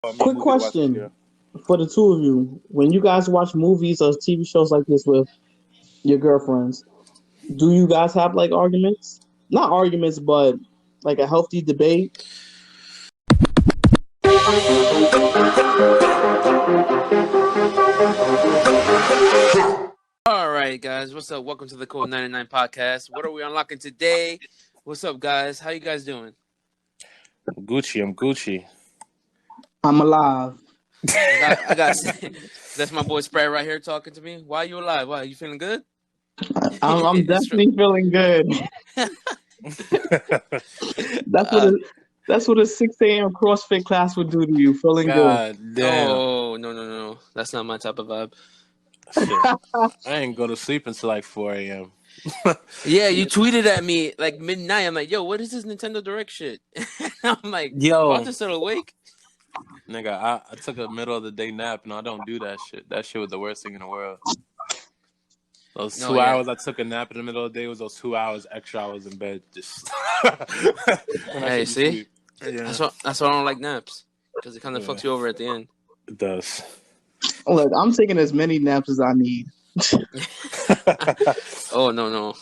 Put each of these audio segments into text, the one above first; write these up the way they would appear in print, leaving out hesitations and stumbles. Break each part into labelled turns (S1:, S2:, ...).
S1: Me a
S2: Quick
S1: movie to watch with
S2: question
S1: you.
S2: for the two of you: when you guys watch movies or TV shows like this with your girlfriends, do you guys have like arguments? Not arguments, but like a healthy debate.
S3: All right, guys. What's up? Welcome to the Code 99 podcast. What are we unlocking today? What's up, guys? How you guys doing?
S1: Gucci, I'm Gucci.
S2: I'm alive.
S3: I got that's my boy Spray right here talking to me. Why are you alive? Why you feeling good?
S2: I'm
S3: It's true.
S2: definitely feeling good. That's what
S3: uh,
S2: a that's what a 6 a.m. CrossFit class would do to you. Feeling good.
S1: God damn.
S3: oh no. That's not my type of vibe.
S1: Shit. I ain't go to sleep until like 4 a.m.
S3: Yeah, you tweeted at me like midnight. I'm like, yo, what is this Nintendo Direct shit? I'm like,
S1: Yo,
S3: Walter's still awake.
S1: nigga, I took a middle of the day nap. No, I don't do that shit. That shit was the worst thing in the world. Those
S3: No,
S1: two
S3: yeah.
S1: hours I took a nap in the middle of the day was those 2 hours extra I was in bed just when I
S3: Hey,
S1: should be
S3: see,
S1: asleep. Yeah,
S3: that's why I don't like naps because it kind of
S1: yeah,
S3: fucks you over at the end.
S1: it does.
S2: Look, I'm taking as many naps as I need.
S3: Oh no.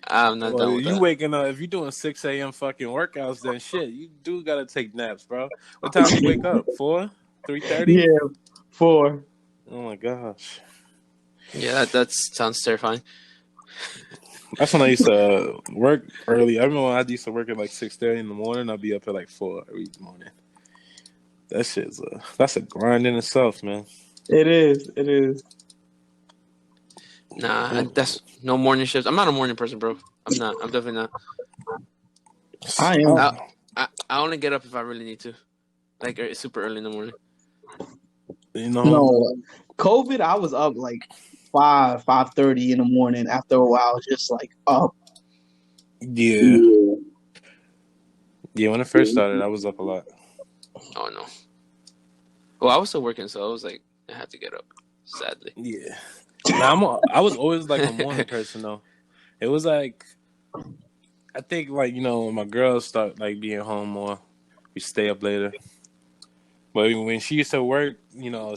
S3: I'm not
S1: Well,
S3: done with
S1: you
S3: that.
S1: waking up if you're doing 6 a.m. fucking workouts, then shit, you do gotta take naps, bro. What time you wake up? 4? 3:30?
S2: Yeah, 4.
S1: Oh my gosh.
S3: Yeah, that sounds terrifying.
S1: That's when I used to work early. I remember when I used to work at like 6:30 in the morning. I'd be up at like 4 every morning. That's a grind in itself, man.
S2: It is. It is.
S3: Nah, that's no morning shifts. I'm not a morning person, bro. I'm not. I'm definitely not.
S2: I am.
S3: I
S1: Oh,
S3: I only get up if I really need to, like super early in the morning.
S1: you know,
S2: No, COVID. I was up like 5:30 in the morning. After a while, just like up.
S1: yeah, yeah. When it first started, I was up a lot.
S3: Oh no. Well, I was still working, so I was like, I had to get up. Sadly.
S1: Yeah. Now I was always like a morning person though. It was like I think like when my girls start like being home more, we stay up later. But when she used to work,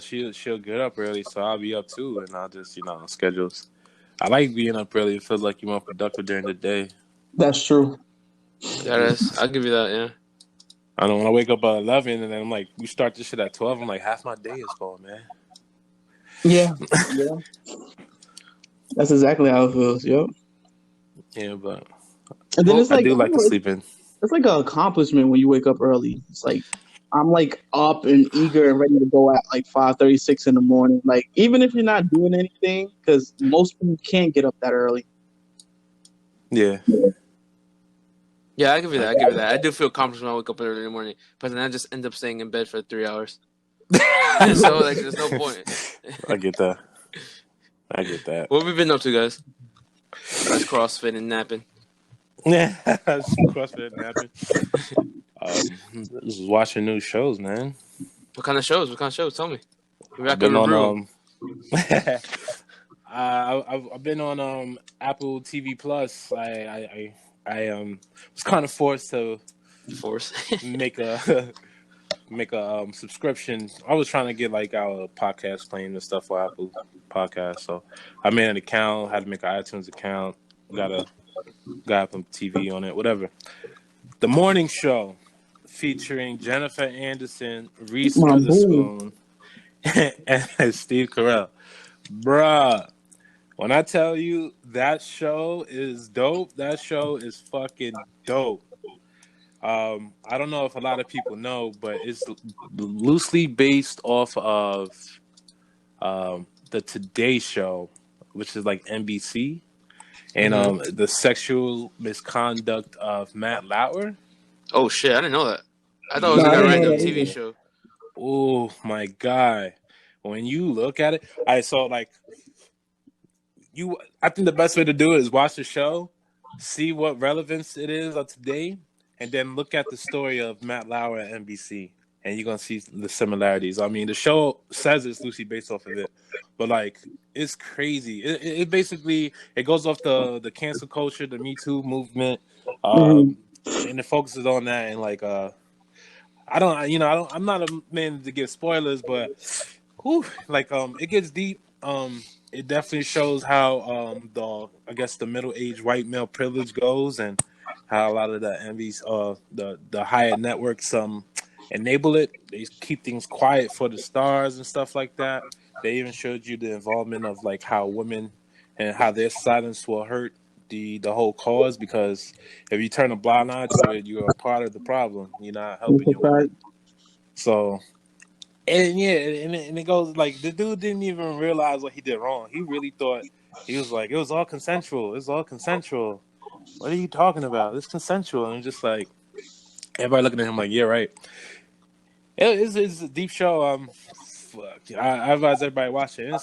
S1: she'll get up early, so I'll be up too, and I'll just on schedules. I like being up early. It feels like you're more productive during the day.
S2: That's true.
S3: I'll give you that. Yeah.
S1: I know when I wake up at 11 and then I'm like, we start this shit at 12. I'm like, half my day is gone, man.
S2: Yeah. Yeah. That's exactly how it feels. Yep.
S1: Yeah, but
S2: And then it's
S1: I
S2: like
S1: do like to sleep in.
S2: it's like an accomplishment when you wake up early. It's like I'm like up and eager and ready to go at like 5:36 in the morning. Like even if you're not doing anything, because most people can't get up that early.
S1: Yeah.
S3: Yeah, I give you that. I give you that. I do feel accomplished when I wake up early in the morning, but then I just end up staying in bed for 3 hours. So like, there's no point.
S1: I get that. I get that.
S3: What have we been up to, guys? Besides CrossFit and napping.
S1: Yeah, CrossFit napping. Just watching new shows, man.
S3: What kind of shows? What kind of shows? Tell me. Maybe I
S1: I've
S3: can
S1: been
S3: review them.
S1: on I've been on Apple TV Plus. I was kind of forced to
S3: Force.
S1: make a make a subscription. I was trying to get like our podcast playing and stuff for Apple Podcast, so I made an account. Had to make an iTunes account. Got Apple TV on it. Whatever. The morning show featuring Jennifer Anderson, Reese
S2: My boy.
S1: Witherspoon, and Steve Carell. Bruh, when I tell you that show is dope, that show is fucking dope. I don't know if a lot of people know, but it's loosely based off of the Today Show, which is like NBC, and the sexual misconduct of Matt Lauer.
S3: Oh shit! I didn't know that. I thought it was
S2: No,
S3: like
S2: I
S3: a
S2: didn't know
S3: random
S2: that
S3: TV
S2: either.
S3: show.
S1: Oh my god! When you look at it, I saw like I think the best way to do it is watch the show, see what relevance it is of today, and then look at the story of Matt Lauer at NBC, and you're gonna see the similarities. I mean, the show says it's loosely based off of it, but like it's crazy. It basically it goes off the cancel culture, the Me Too movement,
S2: Mhm.
S1: and it focuses on that. And like I'm not a man to give spoilers, but whew, like it gets deep. It definitely shows how I guess the middle aged white male privilege goes, and how a lot of the envies the higher networks enable it. They keep things quiet for the stars and stuff like that. They even showed you the involvement of like how women and how their silence will hurt the whole cause, because if you turn a blind eye to it, you're a part of the problem. You're not helping your women. So, and yeah, and it goes like the dude didn't even realize what he did wrong. He really thought, he was like, it was all consensual. It's all consensual. What are you talking about? It's consensual. And just like everybody looking at him like, yeah, right. It's a deep show. Fuck, I advise everybody watch it.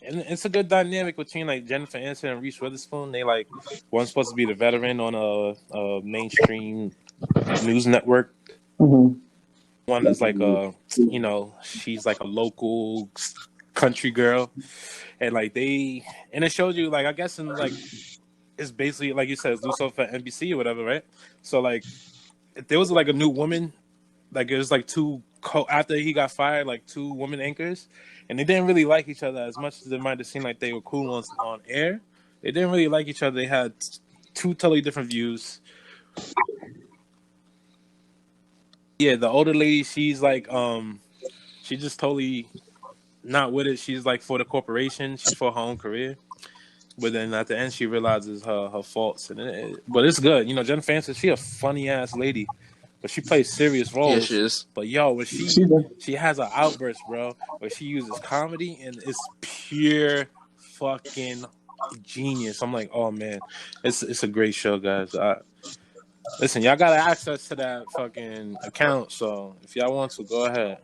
S1: It's a good dynamic between like Jennifer Aniston and Reese Witherspoon. They like one's supposed to be the veteran on a mainstream news network.
S2: Mm-hmm.
S1: One is like she's like a local country girl, and like and it shows you like, I guess, in like, it's basically like you said, it's loose off at NBC or whatever, right? So like if there was like a new woman, like it was like after he got fired, like two women anchors, and they didn't really like each other as much as it might have seemed like they were cool on air. They didn't really like each other. They had two totally different views. Yeah, the older lady, she's like she just totally not with it. She's like for the corporation. She's for her own career. But then at the end, she realizes her faults. But it's good. You know, Jennifer Aniston, she a funny ass lady, but she plays serious roles.
S3: Yeah, she is.
S1: But yo, when she has an outburst, bro, where she uses comedy, and it's pure fucking genius. I'm like, oh man, it's a great show, guys. Listen, y'all got access to that fucking account, so if y'all want to, go ahead.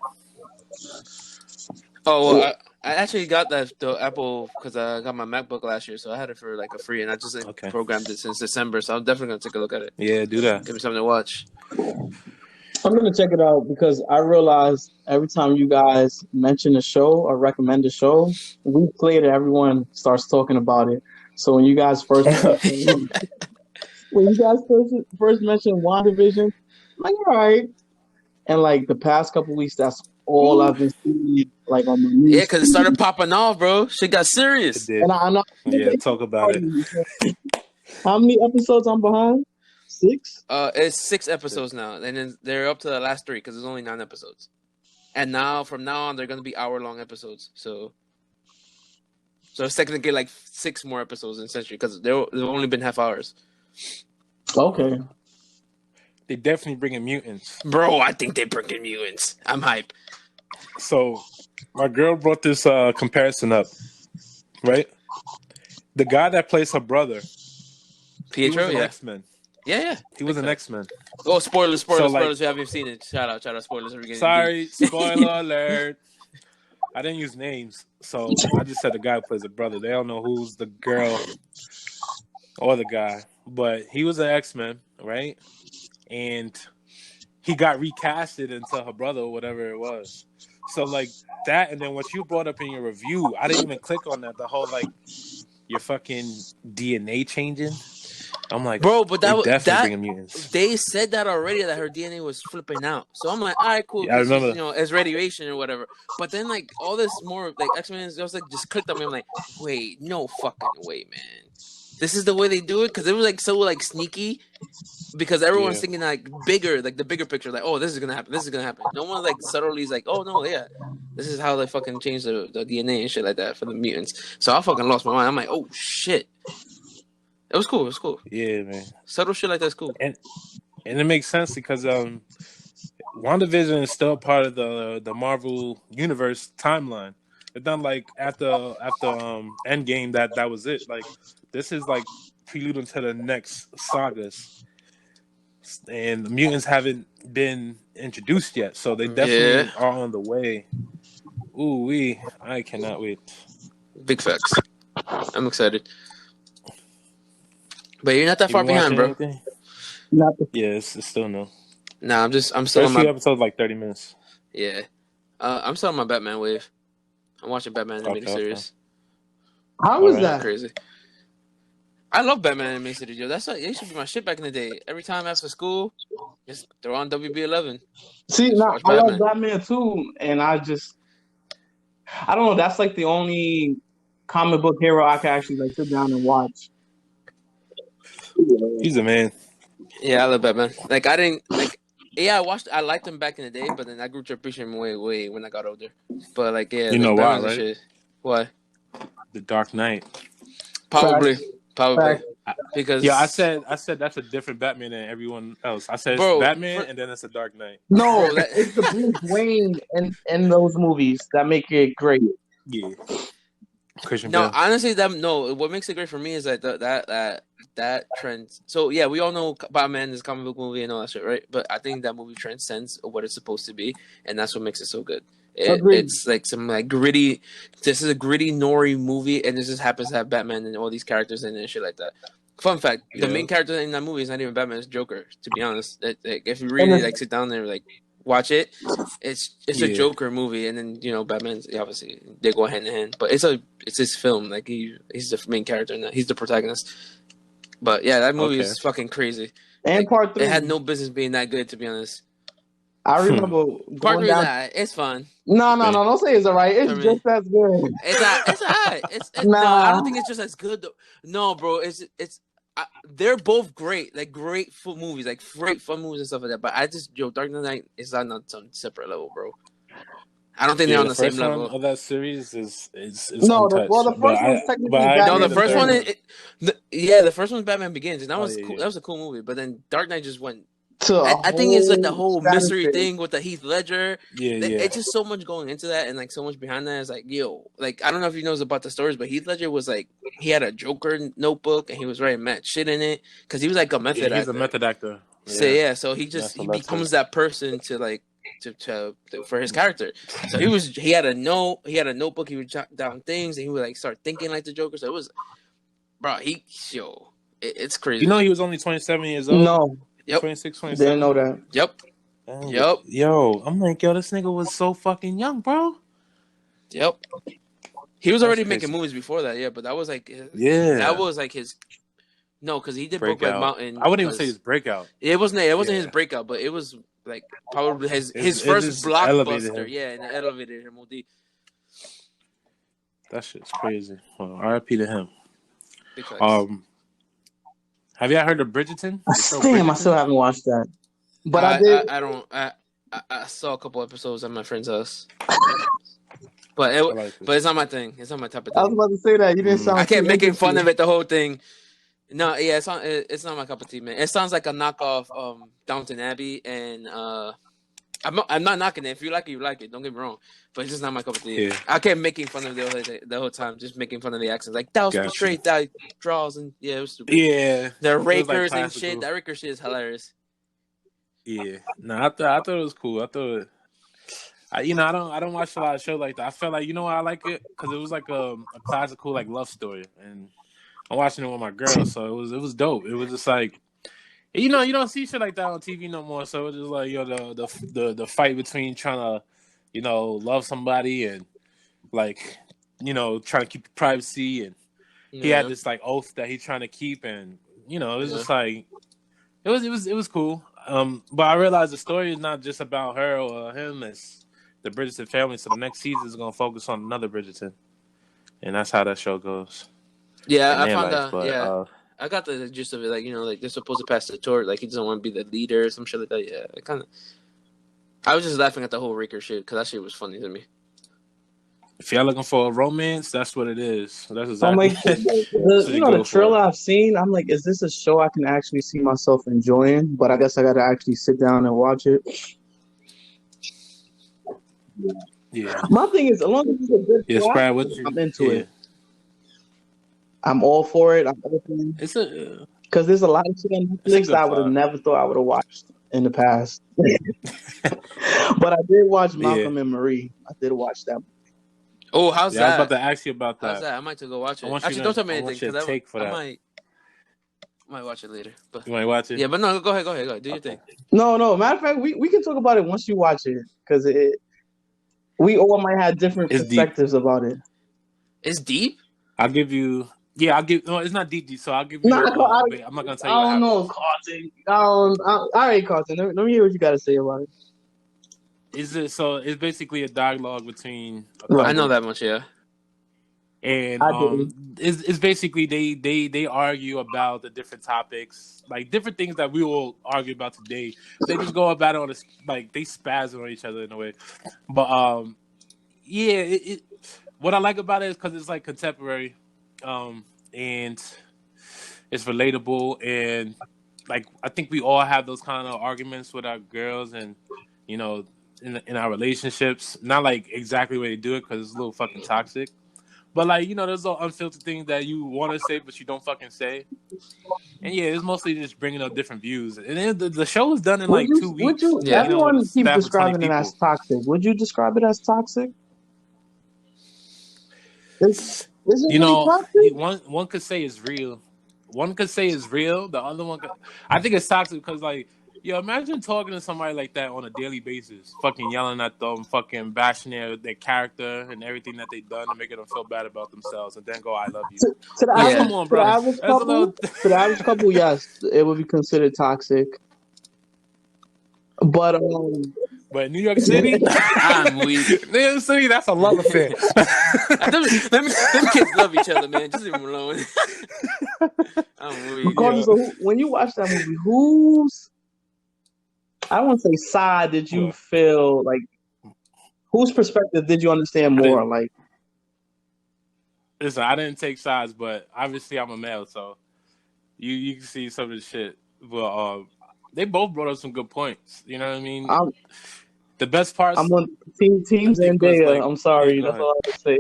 S3: Oh, well, I actually got the Apple because I got my MacBook last year, so I had it for like a free, and I just programmed it since December, so I'm definitely gonna take a look at it.
S1: Yeah, do that.
S3: Give me something to watch.
S2: I'm gonna check it out because I realize every time you guys mention a show or recommend a show, we play it. Everyone starts talking about it. So when you guys first mentioned WandaVision, I'm like, all right. And like the past couple weeks, that's all I've been seeing, like on the news.
S3: Yeah, because it started popping off, bro. Shit got serious.
S1: It did.
S2: And I know.
S1: Yeah, talk about it.
S2: How many episodes I'm behind? 6?
S3: It's 6 episodes now, and then they're up to the last 3 because there's only 9 episodes. And now, from now on, they're gonna be hour-long episodes. So it's technically like 6 more episodes in Century because they've only been half hours.
S2: Okay.
S1: They definitely bringing mutants,
S3: bro. I think they bringing mutants. I'm hype.
S1: So my girl brought this comparison up, right? The guy that plays her brother,
S3: Pietro,
S1: he was an X-Men.
S3: Yeah.
S1: He was an X-Men.
S3: Oh, spoilers!
S1: So, like,
S3: spoilers! You haven't seen it. Shout out! Spoilers!
S1: Sorry, spoiler alert. I didn't use names, so I just said the guy who plays the brother. They don't know who's the girl or the guy, but he was an X-Men, right? And he got recasted into her brother or whatever it was. So like that, and then what you brought up in your review, I didn't even click on that. The whole like your fucking DNA changing. I'm like,
S3: bro, but that
S1: bringing mutants.
S3: They said that already, that her DNA was flipping out. So I'm like, all right, cool.
S1: Yeah, I remember.
S3: It's radiation or whatever. But then like all this more like X-Men, I was like, just clicked on me. I'm like, wait, no fucking way, man. This is the way they do it, because it was like so like sneaky. Because everyone's thinking like bigger, like the bigger picture, like, oh, this is gonna happen, this is gonna happen. No one like subtly is like, oh no, yeah, this is how they fucking change the DNA and shit like that for the mutants. So I fucking lost my mind. I'm like, oh shit. It was cool.
S1: Yeah, man.
S3: Subtle shit like that's cool.
S1: And it makes sense because WandaVision is still part of the Marvel Universe timeline. It's not like after Endgame that was it. Like this is like preluding to the next sagas. And the mutants haven't been introduced yet, so they definitely are on the way. Ooh, I cannot wait.
S3: Big facts. I'm excited. But you're not that far behind, bro.
S1: Yeah, it's still no.
S3: Nah, I'm still
S1: First
S3: on my
S1: episodes like 30 minutes.
S3: Yeah. I'm still on my Batman wave. I'm watching Batman the miniseries.
S2: How is that?
S3: Crazy. I love Batman animated series, yo. That's what it used to be my shit back in the day. Every time after school, just throw on WB11.
S2: See,
S3: Just
S2: now
S3: watch
S2: I love
S3: Batman.
S2: Batman too, and I don't know. That's like the only comic book hero I can actually like sit down and watch.
S1: He's a man.
S3: Yeah, I love Batman. Like I didn't like. Yeah, I liked him back in the day, but then I grew to appreciate him way when I got older. But like, yeah,
S1: You
S3: like
S1: know why,
S3: Batman's a
S1: right?
S3: shit. Why?
S1: The Dark Knight.
S3: Probably,
S2: Facts,
S3: probably
S2: facts.
S1: Yeah, I
S3: because,
S1: said that's a different Batman than everyone else. I said it's
S3: bro,
S1: Batman and then it's a Dark Knight.
S2: No,
S3: bro, that
S2: it's the Bruce Wayne in those movies that make it great.
S1: Yeah. Christian
S3: no,
S1: Bale.
S3: honestly, what makes it great for me is that that trend. So yeah, we all know Batman is a comic book movie and all that shit, right? But I think that movie transcends what it's supposed to be, and that's what makes it so good.
S2: Agreed.
S3: It's like some like gritty. This is a gritty, nori movie, and this just happens to have Batman and all these characters in it and shit like that. Fun fact: the
S1: Yeah.
S3: main character in that movie is not even Batman; it's Joker. To be honest, like, if you
S2: And
S3: really
S2: it's,
S3: like sit down there and like watch it, it's a
S1: Yeah.
S3: Joker movie, and then Batman's obviously they go hand in hand. But it's his film. Like he's the main character in that. He's the protagonist. But yeah, that movie
S1: Okay.
S3: is fucking crazy.
S2: and
S3: Like
S2: part
S3: it had
S2: 3.
S3: no business being that good, to be honest.
S2: I remember
S3: Part
S2: going
S3: three is
S2: down.
S3: alright. It's fun.
S2: No, don't say it's alright. It's
S3: For me,
S2: just as good.
S3: it's alright. No, I
S2: Nah,
S3: don't think it's just as good though. No, bro, it's. They're both great, like great fun movies, like great fun movies and stuff like that. But Dark Knight is on some separate level, bro. I don't think they're
S1: Yeah,
S3: on
S1: the
S3: the same
S1: first one
S3: level.
S1: of that series is
S2: no.
S1: untouched.
S2: The first one's technically
S1: I
S3: No,
S1: agree
S3: the
S2: Batman
S1: the
S3: first
S1: third
S3: one,
S1: one.
S2: Begins
S3: the first one's Batman Begins, and that
S1: Oh
S3: was
S1: yeah,
S3: cool.
S1: yeah.
S3: That was a cool movie. But then Dark Knight just went.
S2: to a
S3: I think it's like the
S2: whole
S3: whole mystery
S2: stratosphere.
S3: thing with the Heath Ledger.
S1: Yeah, yeah.
S3: It's just so much going into that, and like so much behind that. It's like, yo, like I don't know if you knows about the stories, but Heath Ledger was like he had a Joker notebook, and he was writing mad shit in it because he was like a
S1: Yeah,
S3: method
S1: he's a
S3: actor.
S1: method actor.
S3: So
S1: Yeah.
S3: yeah, so he
S1: That's what led to
S3: becomes
S1: it.
S3: that person to like to for his character. So he had a notebook. He would jot down things, and he would like start thinking like the Joker. So it was, bro. It's crazy.
S1: You know he was only 27 years old?
S2: No,
S1: 26, 27?
S2: didn't know that.
S3: Yep.
S1: Dang.
S3: Yep.
S1: Yo, I'm like, yo, this nigga was so fucking young, bro.
S3: Yep. He was
S1: That's
S3: already
S1: crazy.
S3: making movies before that, yeah, but that was like
S1: Yeah.
S3: his no, because he did
S1: Breakout.
S3: Brokeback Mountain.
S1: I wouldn't even say his breakout.
S3: It wasn't
S1: Yeah.
S3: his breakout, but it was like probably his
S1: It
S3: first
S1: just elevated
S3: blockbuster.
S1: him.
S3: Yeah, and it elevated him. OD.
S1: That shit's crazy. Well, RIP to him.
S3: Because
S1: Have y'all heard of Bridgerton? The show
S2: Damn, I
S1: Bridgerton?
S2: still haven't watched that. But I did.
S3: I saw a couple episodes at my friend's house, but
S1: I like it.
S3: but it's not my thing. It's not my type of
S2: I was
S3: thing.
S2: about to say that you didn't sound.
S3: I kept
S2: too
S3: making fun
S2: interested.
S3: of it the whole thing. No, yeah, it's not my cup of tea, man. It sounds like a knockoff Downton Abbey, and I'm not knocking it. If you like it, you like it. Don't get me wrong, but it's just not my cup of tea.
S1: Yeah.
S3: I kept making fun of the whole time, just making fun of the accents, like that was
S1: Gotcha.
S3: betrayed, that draws, and yeah, it was stupid.
S1: Yeah.
S3: The
S1: It was, like,
S3: rakers and
S1: classical.
S3: shit. That raker shit is hilarious.
S1: Yeah. No, I thought it was cool. I thought I don't watch a lot of shows like that. I felt like why I like it because it was like a classical like love story, and I'm watching it with my girl, so it was dope. It was just like you don't see shit like that on TV no more. So it was just like the fight between trying to love somebody and like trying to keep the privacy, and he had this like oath that he's trying to keep, and it was just like it was cool. But I realized the story is not just about her or him. It's the Bridgerton family. So the next season is going to focus on another Bridgerton, and that's how that show goes.
S3: Yeah,
S1: in
S3: I found
S1: life,
S3: out.
S1: but,
S3: Yeah, I got the gist of it. Like like they're supposed to pass the torch. Like he doesn't want to be the leader or some shit like that. Yeah, I was just laughing at the whole Raker shit because that shit was funny to me.
S1: if y'all looking for a romance, that's what it is. That's
S2: I'm
S1: exactly.
S2: like,
S1: what you
S2: the
S1: go
S2: trailer
S1: for.
S2: I've seen. I'm like, is this a show I can actually see myself enjoying? But I guess I got to actually sit down and watch it.
S1: Yeah.
S2: My thing is, as long as it's a good
S1: Yeah,
S2: plot,
S1: Sprad, what you?
S2: I'm into
S1: Yeah.
S2: it. I'm all for it. I'm open.
S1: It's a.
S2: Because there's a lot of shit on
S1: It's a
S2: Netflix
S1: good
S2: that I would have
S1: plot.
S2: never thought I would have watched in the past. But I did watch Malcolm and Marie. I did watch that.
S3: Oh, how's
S1: Yeah, I was
S3: that?
S1: about to ask you about
S3: How's
S1: that.
S3: that? I might have to go watch
S1: I
S3: it.
S1: want you
S3: Actually,
S1: to-
S3: don't tell me
S1: I
S3: anything
S1: want your
S3: because
S1: take for
S3: I
S1: that.
S3: might watch it later. But
S1: You might watch it.
S3: yeah, but no, go ahead. Do your thing.
S2: No. Matter of fact, we can talk about it once you watch it. Because we all might have different
S1: It's deep.
S2: perspectives about it.
S3: It's deep.
S1: I'll give you Yeah, I'll give. No, it's not deep, so I'll give
S2: Nah,
S1: you a little bit. I'm not gonna tell
S2: I
S1: you what
S2: don't know,
S1: happens.
S2: Carlton. All right, Carlton. Let me hear what you got to say about it.
S1: Is it so? It's basically a dialogue between a
S3: I
S2: Right.
S3: know
S1: couple,
S3: that much. Yeah.
S1: and
S2: I did.
S1: it's basically they argue about the different topics, like different things that we will argue about today. They just go about it on this, like they spaz on each other in a way. But yeah, what I like about it is because it's like contemporary, and it's relatable, and like I think we all have those kind of arguments with our girls, and you know, in our relationships. Not like exactly the way they do it because it's a little fucking toxic, but like there's all unfiltered things that you want to say but you don't fucking say. And yeah, it's mostly just bringing up different views. And then the show was done in like 2 weeks.
S2: Would you?
S3: Yeah.
S1: With a
S2: Everyone keeps
S1: staff of 20
S2: describing it as
S1: people.
S2: toxic. Would you describe it as toxic? Is it
S1: You
S2: really
S1: know,
S2: toxic?
S1: one could say it's real. One could say it's real. The other one, I think it's toxic because like, imagine talking to somebody like that on a daily basis, fucking yelling at them, fucking bashing their character and everything that they've done to make them feel bad about themselves, and then go, "I love you."
S2: To the
S1: Like,
S3: Yeah.
S1: come
S2: average,
S1: on,
S2: to the
S1: bro.
S2: average
S1: That's a
S2: couple,
S1: little.
S2: to the average couple, yes, it would be considered toxic. But
S1: But in New York City,
S3: I'm weak.
S1: New York City, that's a love affair.
S3: Them kids love each other, man. Just leave them alone. I'm weak.
S2: Carlton, so when you watch that movie, I don't want to say side did you feel like? Whose perspective did you understand more? Like,
S1: listen, I didn't take sides, but obviously I'm a male, so you can see some of the shit. But they both brought up some good points. You know what I mean? The best parts.
S2: I'm on Team
S1: I think was
S2: Zendaya.
S1: like,
S2: I'm sorry,
S1: yeah, go
S2: that's
S1: ahead.
S2: all I have to say.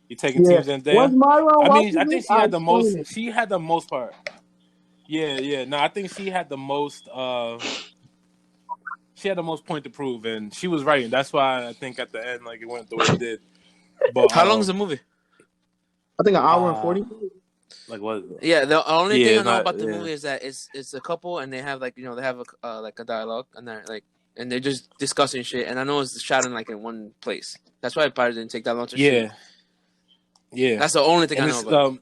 S1: You taking
S2: Yeah,
S1: Team Zendaya?
S2: was Myra
S1: I
S2: watching
S1: think
S2: it?
S1: she
S2: I'll
S1: had the most.
S2: explain it.
S1: She had the most part. Yeah. No, I think she had the most. She had the most point to prove, and she was right. And that's why I think at the end, like it went the way it did. But
S3: How long is the movie?
S2: I think an hour and 40.
S1: Like what?
S3: Yeah, the only thing I know
S1: not-
S3: about the
S1: yeah.
S3: movie is that it's a couple and they have like they have a like a dialogue and they're like and they're just discussing shit and I know it's shot in like in one place. That's why it probably didn't take that long to shoot.
S1: Yeah.
S3: That's the only thing
S1: And
S3: I know about.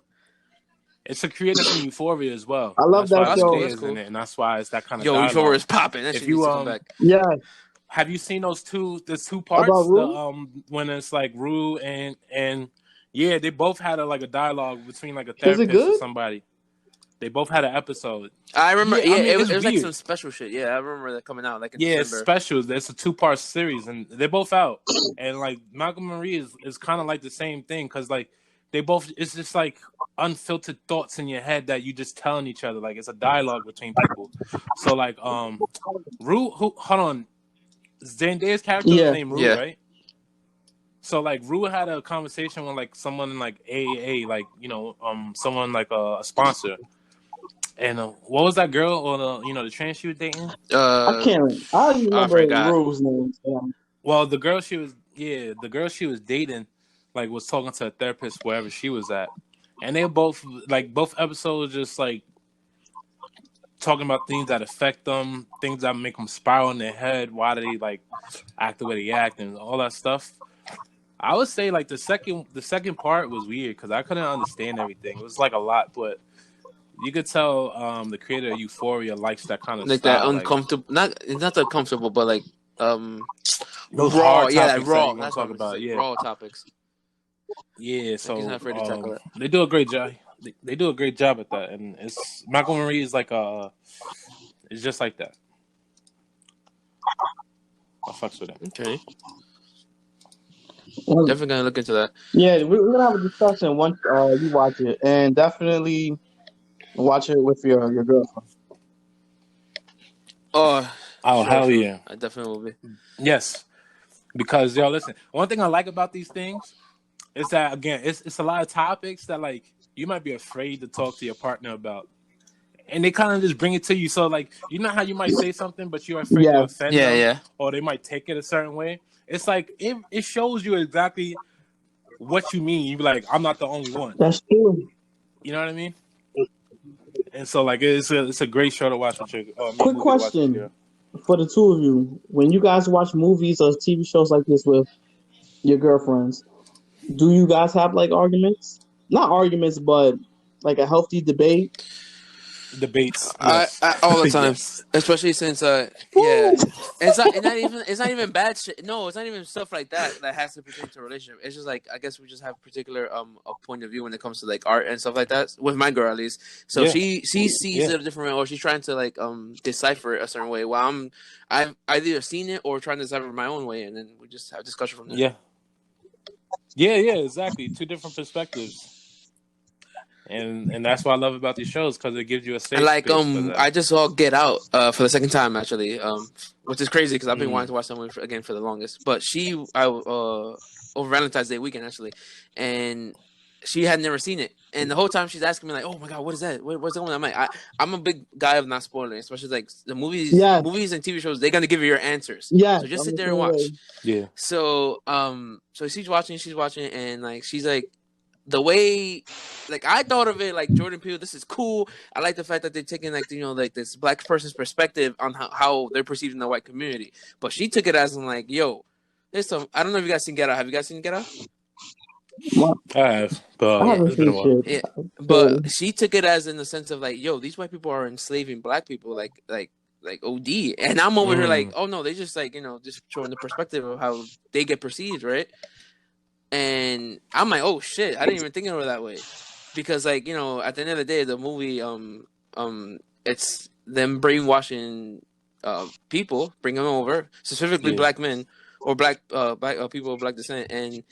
S1: It's a creator from Euphoria as well.
S2: I love
S1: that's
S2: that
S1: why
S2: show.
S1: Zendaya
S3: That's
S1: is
S3: cool.
S1: in it, and that's why it's that kind of
S3: Yo,
S1: dialogue.
S3: Euphoria is popping. That
S1: If
S3: shit
S1: you
S3: needs to come back.
S2: Yeah.
S1: Have you seen those there's two parts?
S2: About Rue?
S1: When it's like Rue and yeah, they both had a dialogue between like a
S2: Is it
S1: therapist
S2: good?
S1: or somebody. They both had an episode.
S3: I remember.
S1: Yeah, I mean,
S3: it
S1: it's
S3: was like
S1: weird.
S3: some special shit. Yeah, I remember that coming out like in
S1: Yeah, it's
S3: December.
S1: specials. It's a 2-part series, and they're both out. And like Malcolm Marie is kind of like the same thing because like they both. It's just like unfiltered thoughts in your head that you just telling each other. Like it's a dialogue between people. So like Rue, hold on, Zendaya's character was named Rue,
S3: Yeah.
S1: right? So like Rue had a conversation with like someone in like AAA, like someone like a sponsor. And what was that girl or the trans she was dating?
S2: I can't. I don't remember
S3: forgot.
S2: Rue's name.
S1: Well, the girl she was dating, like was talking to a therapist wherever she was at, and they both episodes just like talking about things that affect them, things that make them spiral in their head, why they like act the way they act, and all that stuff. I would say like the second part was weird because I couldn't understand everything. It was like a lot, but you could tell the creator of Euphoria likes that kind of
S3: Like
S1: style,
S3: that uncomfortable. It's not that comfortable, but like
S1: those
S3: raw.
S1: hard
S3: Yeah,
S1: topics
S3: raw.
S1: that you
S3: That's
S1: talk
S3: what
S1: about.
S3: I'm
S1: Yeah,
S3: raw topics.
S1: Yeah, so
S3: he's not afraid to tackle it.
S1: They do a great job. They do a great job at that, and it's Malcolm Marie is like it's just like that. I fucks with it.
S3: Okay,
S2: Well,
S3: definitely gonna look into that.
S2: yeah, we're gonna have a discussion once you watch it, and definitely watch it with your girlfriend.
S1: Oh, hell yeah!
S3: I definitely will be.
S1: Yes, because listen. One thing I like about these things is that again, it's a lot of topics that like you might be afraid to talk to your partner about, and they kind of just bring it to you. So like you know how you might say something, but you're afraid to offend them, or they might take it a certain way. It's like it shows you exactly what you mean. You be like, I'm not the only one.
S2: That's true.
S1: You know what I mean? And so like it's a great show to watch with your.
S2: Quick question for the two of you: when you guys watch movies or TV shows like this with your girlfriends, do you guys have like arguments? not arguments, but like a healthy debate.
S1: Debates,
S3: I
S1: yes.
S3: all the time,
S1: Yes.
S3: especially since yeah, it's not even bad shit. No, it's not even stuff like that has to pertain to a relationship. It's just like I guess we just have particular a point of view when it comes to like art and stuff like that. With my girl at least, so
S1: Yeah.
S3: she sees it a different way, or she's trying to like decipher it a certain way. While I've either seen it or trying to decipher my own way, and then we just have discussion from there.
S1: Yeah. Yeah, exactly. Two different perspectives. And that's what I love about these shows, because it gives you a safe
S3: And like
S1: space for that.
S3: I just saw Get Out for the second time actually, which is crazy because I've been wanting to watch that movie again for the longest. But over Valentine's Day weekend actually, and she had never seen it, and the whole time she's asking me like, "Oh my god, what is that? What's going on?" I'm like, I'm a big guy of not spoiling, especially like the movies,
S2: Yes.
S3: movies and TV shows. They're gonna give you your answers.
S2: Yes,
S3: So just
S2: I'm
S3: sit
S2: the
S3: there and
S2: same
S3: watch.
S2: way.
S1: Yeah.
S3: So so she's watching, and like she's like, the way, like I thought of it like Jordan Peele, this is cool. I like the fact that they're taking like like this black person's perspective on how they're perceived in the white community. But she took it as in like, yo, there's some. I don't know if you guys seen Get Out. Have you guys seen Get Out?
S1: I have, but
S2: I haven't
S1: it's been a
S2: seen
S1: while.
S2: shit.
S3: Yeah, but she took it as in the sense of like, yo, these white people are enslaving black people, like OD. And I'm over here like, oh no, they just like just showing the perspective of how they get perceived, right? And I'm like, oh shit, I didn't even think of it that way, because like at the end of the day, the movie it's them brainwashing people, bring them over, specifically black men or black people of black descent, and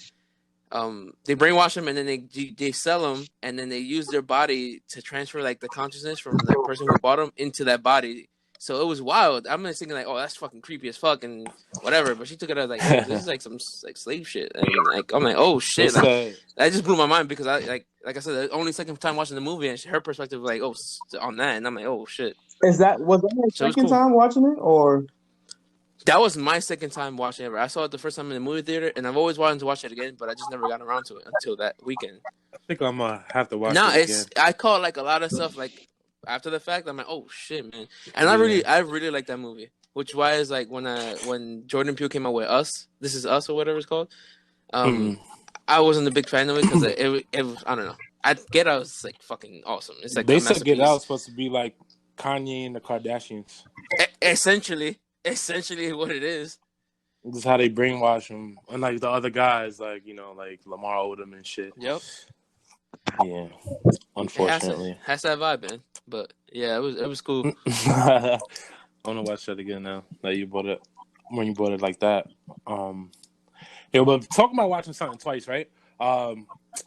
S3: they brainwash them, and then they sell them, and then they use their body to transfer like the consciousness from the person who bought them into that body. So it was wild. I'm just thinking like, oh, that's fucking creepy as fuck and whatever. But she took it as like, oh, this is like some like slave shit, and like I'm like, oh shit, like, that just blew my mind, because I like I said, the only second time watching the movie, and her perspective like, oh, on that, and I'm like, oh shit.
S2: Was that your second time watching it, or?
S3: That was my second time watching it ever. I saw it the first time in the movie theater, and I've always wanted to watch it again, but I just never got around to it until that weekend.
S1: I think I'm gonna have to watch it again.
S3: I caught like a lot of stuff like after the fact. I'm like, oh shit, man, and I really like that movie. Which why is like when Jordan Peele came out with Us, This Is Us or whatever it's called. I wasn't a big fan of it because it was, I don't know. I Get Out was like fucking awesome. It's like
S1: they said Get Out was supposed to be like Kanye and the Kardashians.
S3: Essentially what it is.
S1: This is how they brainwash him, unlike the other guys, like like Lamar Odom and shit.
S3: Yep.
S1: Yeah. Unfortunately,
S3: has that vibe, man. But yeah, it was cool.
S1: I want to watch that again now that you bought it. When you bought it like that, yeah. But talking about watching something twice, right?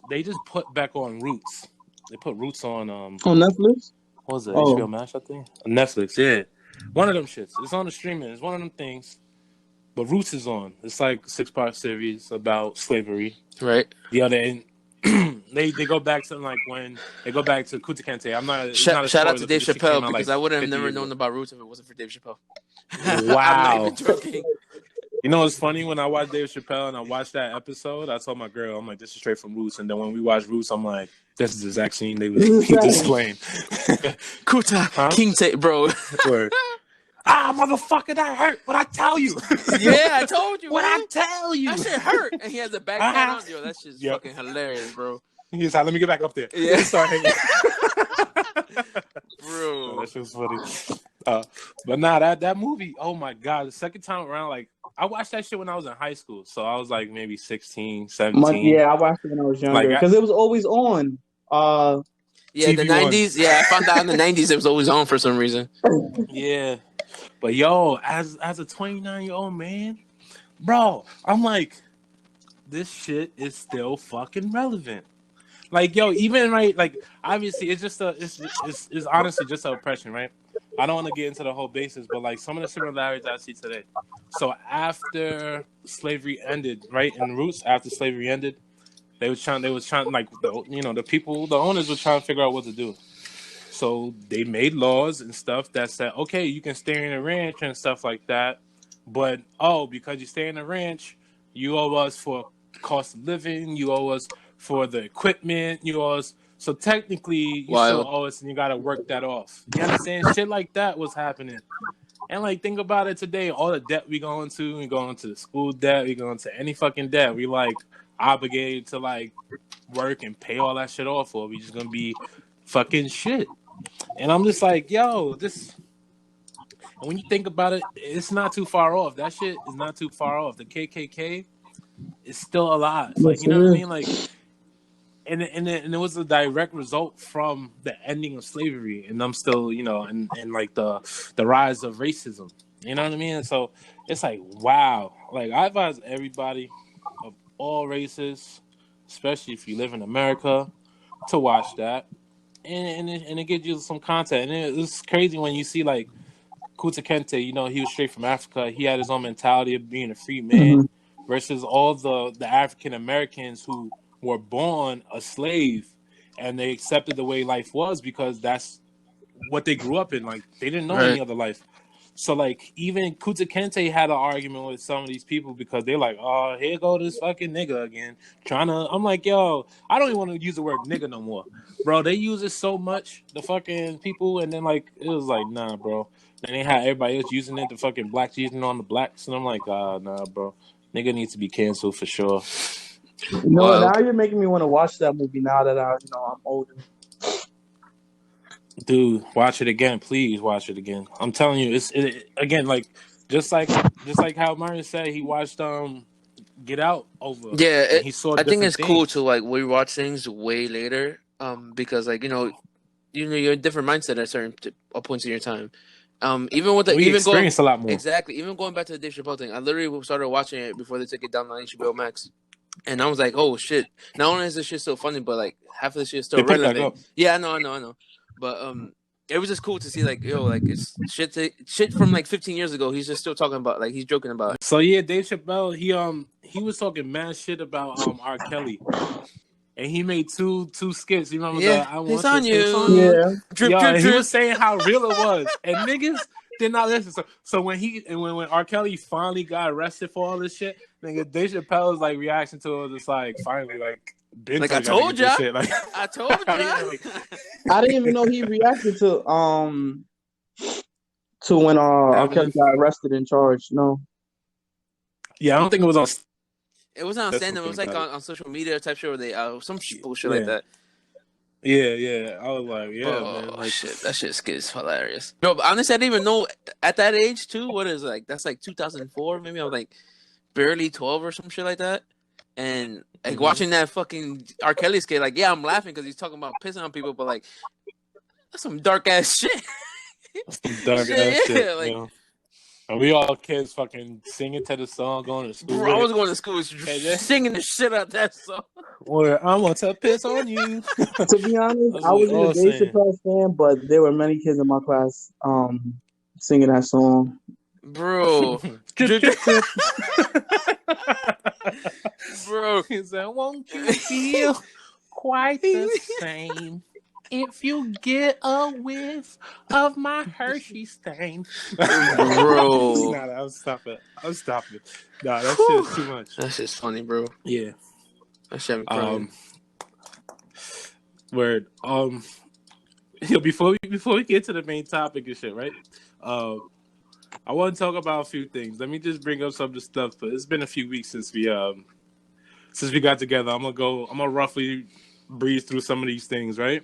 S1: They just put back on Roots. They put Roots on
S2: Netflix.
S1: What was it? HBO Max, I think. Netflix, yeah. One of them shits. It's on the streaming. It's one of them things. But Roots is on. It's like a 6-part series about slavery.
S3: Right.
S1: The other end, they go back to like when they go back to Kunta Kinte. I'm not.
S3: Shout out to Dave Chappelle, because I would have never known about Roots if it wasn't for Dave Chappelle.
S1: Wow.
S3: I'm not even joking.
S1: You know what's funny? When I watched Dave Chappelle and I watched that episode, I told my girl, I'm like, this is straight from Roots. And then when we watched Roots, I'm like, this is the exact scene they was displaying.
S3: Kunta Kinte, bro.
S1: Word. Motherfucker, that hurt. What I tell you?
S3: Yeah, I told you.
S1: What I tell you?
S3: That shit hurt. And he has a backpack on. Yo, that shit's fucking hilarious, bro.
S1: He's like, let me get back up there.
S3: Yeah.
S1: Start hanging.
S3: Bro.
S1: That shit was funny. But nah, that movie, oh my God. The second time around, like, I watched that shit when I was in high school. So I was like maybe 16, 17.
S2: Yeah, I watched it when I was younger. Because it was always on.
S3: Yeah,
S1: TV
S3: the 90s. Yeah, I found out in the 90s it was always on for some reason.
S1: Yeah. But yo, as a 29-year-old man, bro, I'm like, this shit is still fucking relevant. Like, yo, even right, like, obviously, it's just it's honestly just an oppression, right? I don't want to get into the whole basis, but like some of the similarities I see today. So after slavery ended, right, in Roots, after slavery ended, they was trying like the people, the owners were trying to figure out what to do. So they made laws and stuff that said, okay, you can stay in a ranch and stuff like that, but because you stay in a ranch, you owe us for cost of living, you owe us for the equipment, you owe us. So technically, you still owe us, and you got to work that off. You understand? Shit like that was happening. And like, think about it today. All the debt we going to the school debt, we going to any fucking debt. We like, obligated to like work and pay all that shit off, or we just gonna be fucking shit. And I'm just like, yo, this. And when you think about it, it's not too far off. That shit is not too far off. The KKK is still alive. Like,
S2: Yes,
S1: you know what I
S2: it
S1: mean? Like, and it was a direct result from the ending of slavery, and I'm still, and like the rise of racism. You know what I mean? So it's like, wow. Like, I advise everybody of all races, especially if you live in America, to watch that, and it gives you some content. And it's crazy when you see like Kuta Kente, he was straight from Africa. He had his own mentality of being a free man
S2: is.
S1: versus all the African Americans who were born a slave and they accepted the way life was because that's what they grew up in. Like, they didn't know any other life. So, like, even Kuta Kente had an argument with some of these people because they're like, oh, here go this fucking nigga again. I'm like, yo, I don't even want to use the word nigga no more. Bro, they use it so much, the fucking people, and then, like, it was like, nah, bro. And they had everybody else using it, the fucking black cheating on the blacks. And I'm like, nah, bro. Nigga needs to be canceled for sure.
S2: No, now you're making me want to watch that movie now that I'm older.
S1: Dude, watch it again, please. Watch it again. I'm telling you, again, like just like how Mario said, he watched Get Out over.
S3: Yeah,
S1: and he saw.
S3: I think it's
S1: things.
S3: cool to like rewatch things way later, because like you're a different mindset at certain points in your time. Even with
S1: experience a lot more.
S3: Exactly. Even going back to the Dave Chappelle thing, I literally started watching it before they took it down on HBO Max. And I was like, oh shit! Not only is this shit still funny, but like half of the shit is still relevant. Yeah, I know. But it was just cool to see like it's shit from like 15 years ago. He's just still talking about, like, he's joking about it.
S1: So yeah, Dave Chappelle, he was talking mad shit about R. Kelly, and he made two skits. You remember I want
S3: it's on you.
S2: Yeah,
S3: Drip.
S1: He was saying how real it was, and niggas did not listen. So when when R. Kelly finally got arrested for all this shit, nigga, Dave Chappelle's like reaction to it was just like finally like.
S3: Like I told you,
S1: like,
S3: I told you.
S2: I didn't even know he reacted to when R. Kelly got arrested and charged. No.
S1: Yeah, I don't think it was on.
S3: It wasn't on stand-up. It was like on social media type shit where they some bullshit like that.
S1: Yeah. I was like, man. Like,
S3: shit, that shit is hilarious. Bro, but honestly, I didn't even know at that age too. What is like? That's like 2004. Maybe I was like barely 12 or some shit like that. And like watching that fucking R. Kelly skit, like, yeah, I'm laughing because he's talking about pissing on people, but like, that's some dark ass shit.
S1: Shit. Like, and we all kids fucking singing to the song, going to school.
S3: Bro, I was going to school singing the shit out that song.
S1: Where I want to piss on you.
S2: To be honest, I wasn't a Dave Chappelle fan, but there were many kids in my class singing that song.
S3: Bro. Bro,
S1: he said, won't you feel quite the same if you get a whiff of my Hershey stain?
S3: Bro.
S1: Nah, I'll stop it. Nah, that shit is too much.
S3: That shit's funny, bro.
S1: Yeah.
S3: That shit crying.
S1: Word. Before we get to the main topic and shit, right? I want to talk about a few things. Let me just bring up some of the stuff. But it's been a few weeks since we got together. I'm gonna roughly breeze through some of these things, right?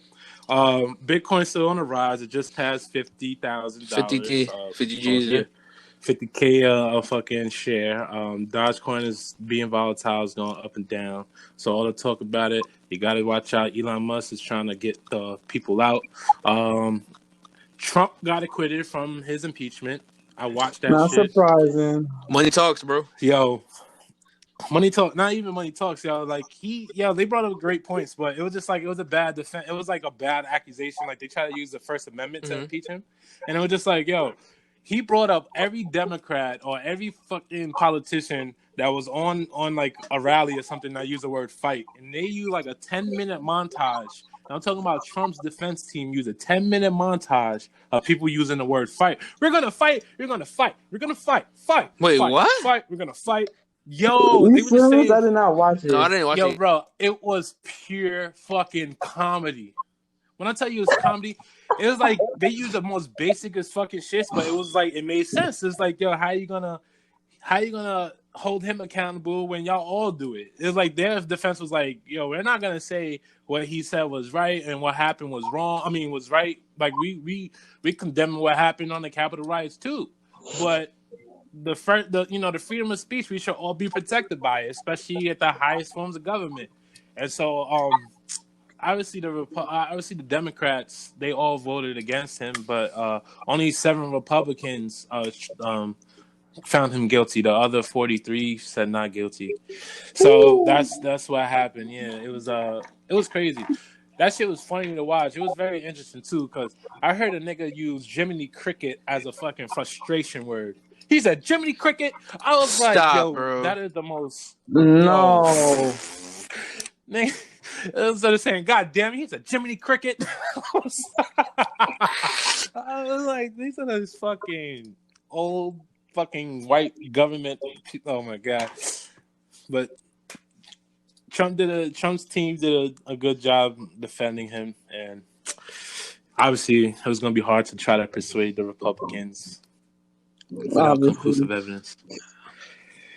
S1: Bitcoin's still on the rise. It just passed $50,000.
S3: 50K, 50 G's, yeah.
S1: 50K a fucking share. Dogecoin is being volatile, it's going up and down. So all the talk about it, you got to watch out. Elon Musk is trying to get the people out. Trump got acquitted from his impeachment. I watched that.
S2: Not
S1: shit.
S2: Surprising.
S3: Money talks, bro.
S1: Yo, money talk. Not even money talks, yo. Like they brought up great points, but it was just like it was a bad defense. It was like a bad accusation. Like they tried to use the First Amendment to impeach him, and it was just like, yo, he brought up every Democrat or every fucking politician that was on like a rally or something that used the word fight, and they used like a 10-minute montage. I'm talking about Trump's defense team use a 10-minute montage of people using the word fight. We're going to fight. We're going to fight. We're going to fight. Fight.
S3: Wait,
S1: fight,
S3: what?
S1: Fight. We're going to fight. Yo.
S2: Are you serious? I did not watch it.
S3: No, I didn't watch it.
S1: Yo, bro, it was pure fucking comedy. When I tell you it's comedy, it was like they used the most basic as fucking shit, but it was like, it made sense. It's like, yo, how you gonna hold him accountable when y'all all do it? It's like their defense was like, yo, we're not gonna say what he said was right and what happened was wrong. I mean, was right. Like we condemn what happened on the Capitol riots too, but the freedom of speech, we should all be protected by it, especially at the highest forms of government. And so, obviously the Democrats, they all voted against him, but only 7 Republicans found him guilty. The other 43 said not guilty. So that's what happened. Yeah, it was crazy. That shit was funny to watch. It was very interesting too, because I heard a nigga use Jiminy Cricket as a fucking frustration word. He said Jiminy Cricket. I was like, yo,
S3: bro.
S1: that is the most
S2: No.
S1: Instead of saying, God damn it, he's a Jiminy Cricket. I was like, these are those fucking old fucking white government people. Oh my God. But Trump's team did a good job defending him, and obviously it was going to be hard to try to persuade the Republicans without conclusive evidence.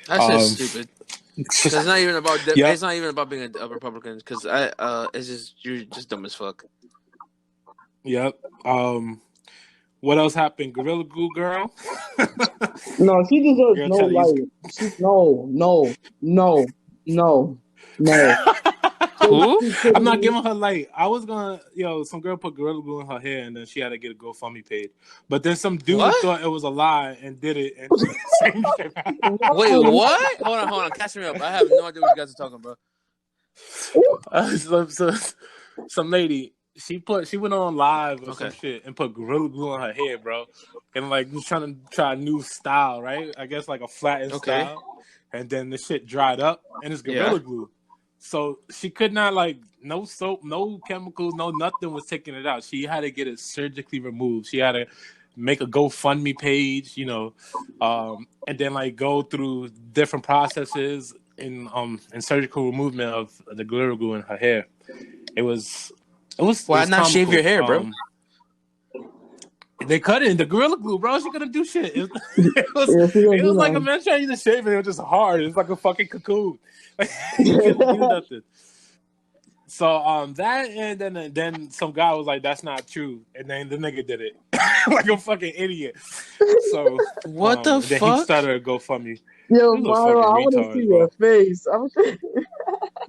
S3: That's just stupid. It's not even about it's not even about being a Republican, because it's just, you're just dumb as fuck.
S1: Yep. What else happened? Gorilla Glue girl?
S2: No, she deserves no light. No.
S3: Who?
S1: I'm not giving her light. I was gonna, some girl put Gorilla Glue in her hair and then she had to get a GoFundMe page. But then some dude thought it was a lie and did it. And same shit happened.
S3: Wait, what? Hold on. Catch me up. I have no idea what you guys are talking about.
S1: Some lady, she went on live or some shit and put Gorilla Glue on her hair, bro. And like was trying to try a new style, right? I guess like a flattened style. And then the shit dried up and it's Gorilla Glue. So she could not, like, no soap, no chemicals, no nothing was taking it out. She had to get it surgically removed. She had to make a GoFundMe page, and then like go through different processes in surgical removal of the Gorilla Glue in her hair. It was
S3: why not shave your hair, bro?
S1: They cut it in the Gorilla Glue, bro. She couldn't do shit. It was like a man trying to shave it. It was just hard. It was like a fucking cocoon. He couldn't do nothing. So that, and then some guy was like, "That's not true," and then the nigga did it like a fucking idiot. So
S3: what the
S1: fuck?
S3: Then
S1: he started a GoFundMe.
S2: Yo, Mario, I want to see your face.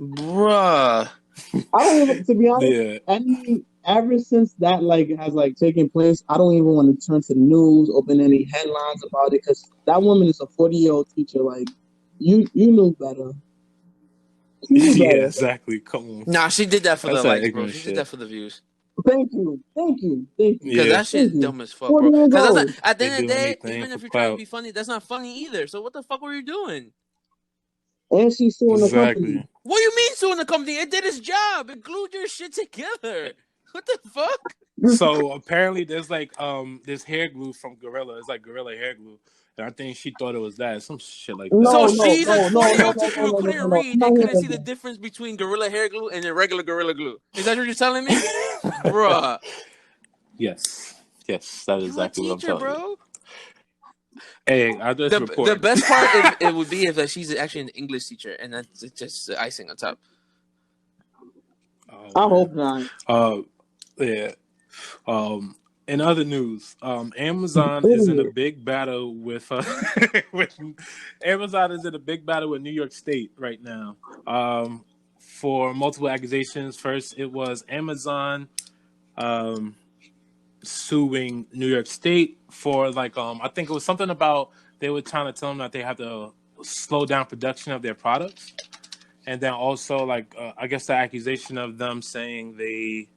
S3: Bruh.
S2: I don't even, to be honest, ever since that has taken place, I don't even want to turn to the news, open any headlines about it, because that woman is a 40-year-old teacher. Like, you knew better.
S1: Yeah, exactly. Come on.
S3: Nah, she did that for the likes, bro. She did that for the views.
S2: Thank you.
S3: Because that shit's dumb as fuck, bro. Because at the end of the day, even if you're trying to be funny, that's not funny either. So what the fuck were you doing?
S2: And she's suing the company.
S3: What do you mean suing the company? It did its job. It glued your shit together. What the fuck?
S1: So apparently there's this hair glue from Gorilla. It's like Gorilla hair glue. And I think she thought it was that. Some shit like that.
S3: So she's a 40-year-old teacher who couldn't read and couldn't see the difference between Gorilla hair glue and the regular Gorilla glue. Is that what you're telling me? Bruh.
S1: Yes, that is exactly what I'm telling you. Hey, I just
S3: the best part it would be if she's actually an English teacher, and that's just the icing on top.
S2: I hope not.
S1: Yeah. In other news, Amazon is in a big battle with Amazon is in a big battle with New York State right now. For multiple accusations. First, it was Amazon suing New York State for I think it was something about they were trying to tell them that they have to slow down production of their products, and then also I guess the accusation of them saying they.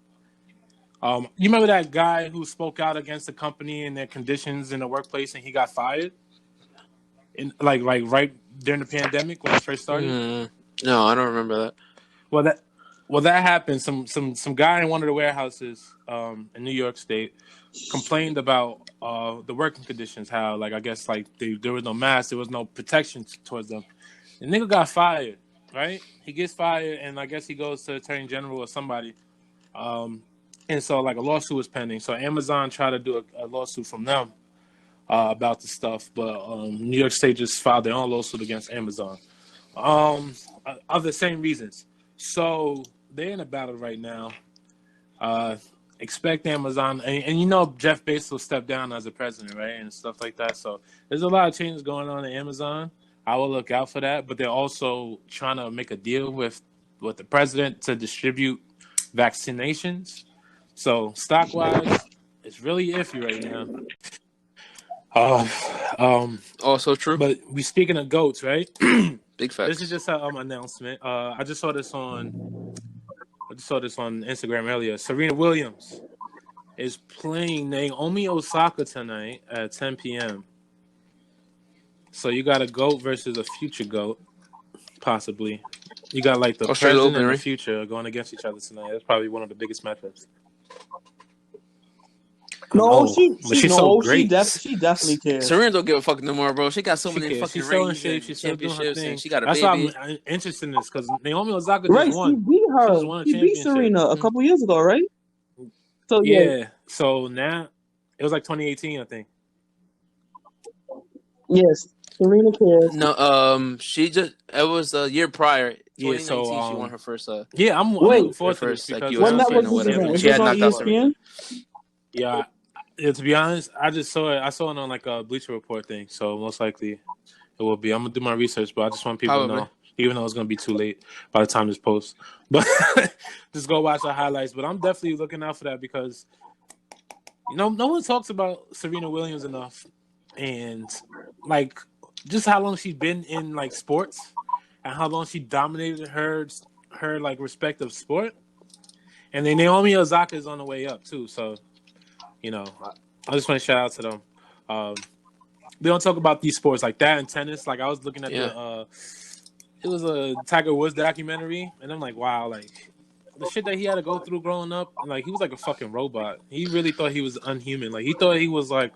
S1: You remember that guy who spoke out against the company and their conditions in the workplace, and he got fired? Like right during the pandemic when it first started.
S3: No, I don't remember that.
S1: Well, that happened. Some guy in one of the warehouses in New York State complained about the working conditions. How I guess there was no mask, there was no protection towards them. The nigga got fired, right? He gets fired, and I guess he goes to Attorney General or somebody. And so a lawsuit was pending. So Amazon tried to do a lawsuit from them. about the stuff, but New York State just filed their own lawsuit against Amazon. Of the same reasons. So they're in a battle right now. Expect Amazon, and you know Jeff Bezos stepped down as a president, right, and stuff like that. So there's a lot of changes going on at Amazon. I will look out for that, but they're also trying to make a deal with the president to distribute vaccinations. So stock wise, it's really iffy right now.
S3: Also true.
S1: But we speaking of goats, right?
S3: Big facts.
S1: This is just an announcement. I just saw this on Instagram earlier. Serena Williams is playing Naomi Osaka tonight at 10 p.m. So you got a GOAT versus a future GOAT, possibly. You got like the
S3: Australia
S1: present
S3: Open,
S1: and the
S3: right?
S1: future going against each other tonight. That's probably one of the biggest matchups.
S2: No,
S1: she's so great.
S2: She definitely cares.
S3: Serena don't give a fuck no more, bro. She got so
S1: She
S3: many
S1: cares.
S3: fucking
S1: She's still in
S3: rings
S1: shape.
S3: and
S1: She's still doing her
S3: championships,
S1: thing.
S3: and she got a
S1: That's
S3: baby.
S1: why I'm interested in this because Naomi Osaka
S2: Right,
S1: just won.
S2: she beat her.
S1: She just won a
S2: She beat
S1: championship.
S2: Serena a couple years ago, right? So
S1: Yeah. So now it was like 2018, I think.
S2: Yes, Serena cares.
S3: No, she just it was a year prior, 2019.
S1: Yeah, so,
S3: she won her first.
S1: I'm
S2: Wait.
S1: looking forward
S3: Her
S1: to this
S3: first like
S1: because
S3: U.S.
S2: What
S1: now
S2: network
S3: Open or
S2: is this
S3: whatever.
S2: on?
S3: And
S2: Is
S3: she
S2: this
S3: had
S2: on
S3: knocked out Serena.
S2: ESPN?
S1: yeah, to be honest, I just saw it. I saw it on like a Bleacher Report thing, so most likely it will be. I'm gonna do my research, but I just want people to know, even though it's gonna be too late by the time this posts. But just go watch the highlights. But I'm definitely looking out for that because no one talks about Serena Williams enough, and like just how long she's been in like sports and how long she dominated her like respective sport. And then Naomi Osaka is on the way up too, so. I just want to shout out to them. We don't talk about these sports like that in tennis. Like I was looking at it was a Tiger Woods documentary, and I'm like, wow, like the shit that he had to go through growing up, and like he was like a fucking robot. He really thought he was unhuman. Like he thought he was like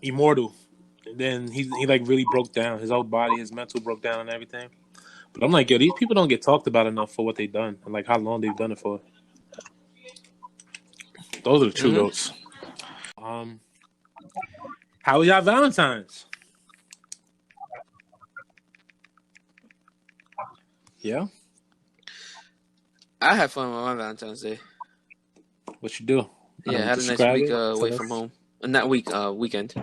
S1: immortal. And then he like really broke down. His whole body, his mental broke down and everything. But I'm like, yo, these people don't get talked about enough for what they've done and like how long they've done it for. Those are the true goats. How was y'all Valentines? Yeah.
S3: I had fun with my Valentine's Day.
S1: What you do?
S3: Yeah, I had a nice week away from home. Not weekend.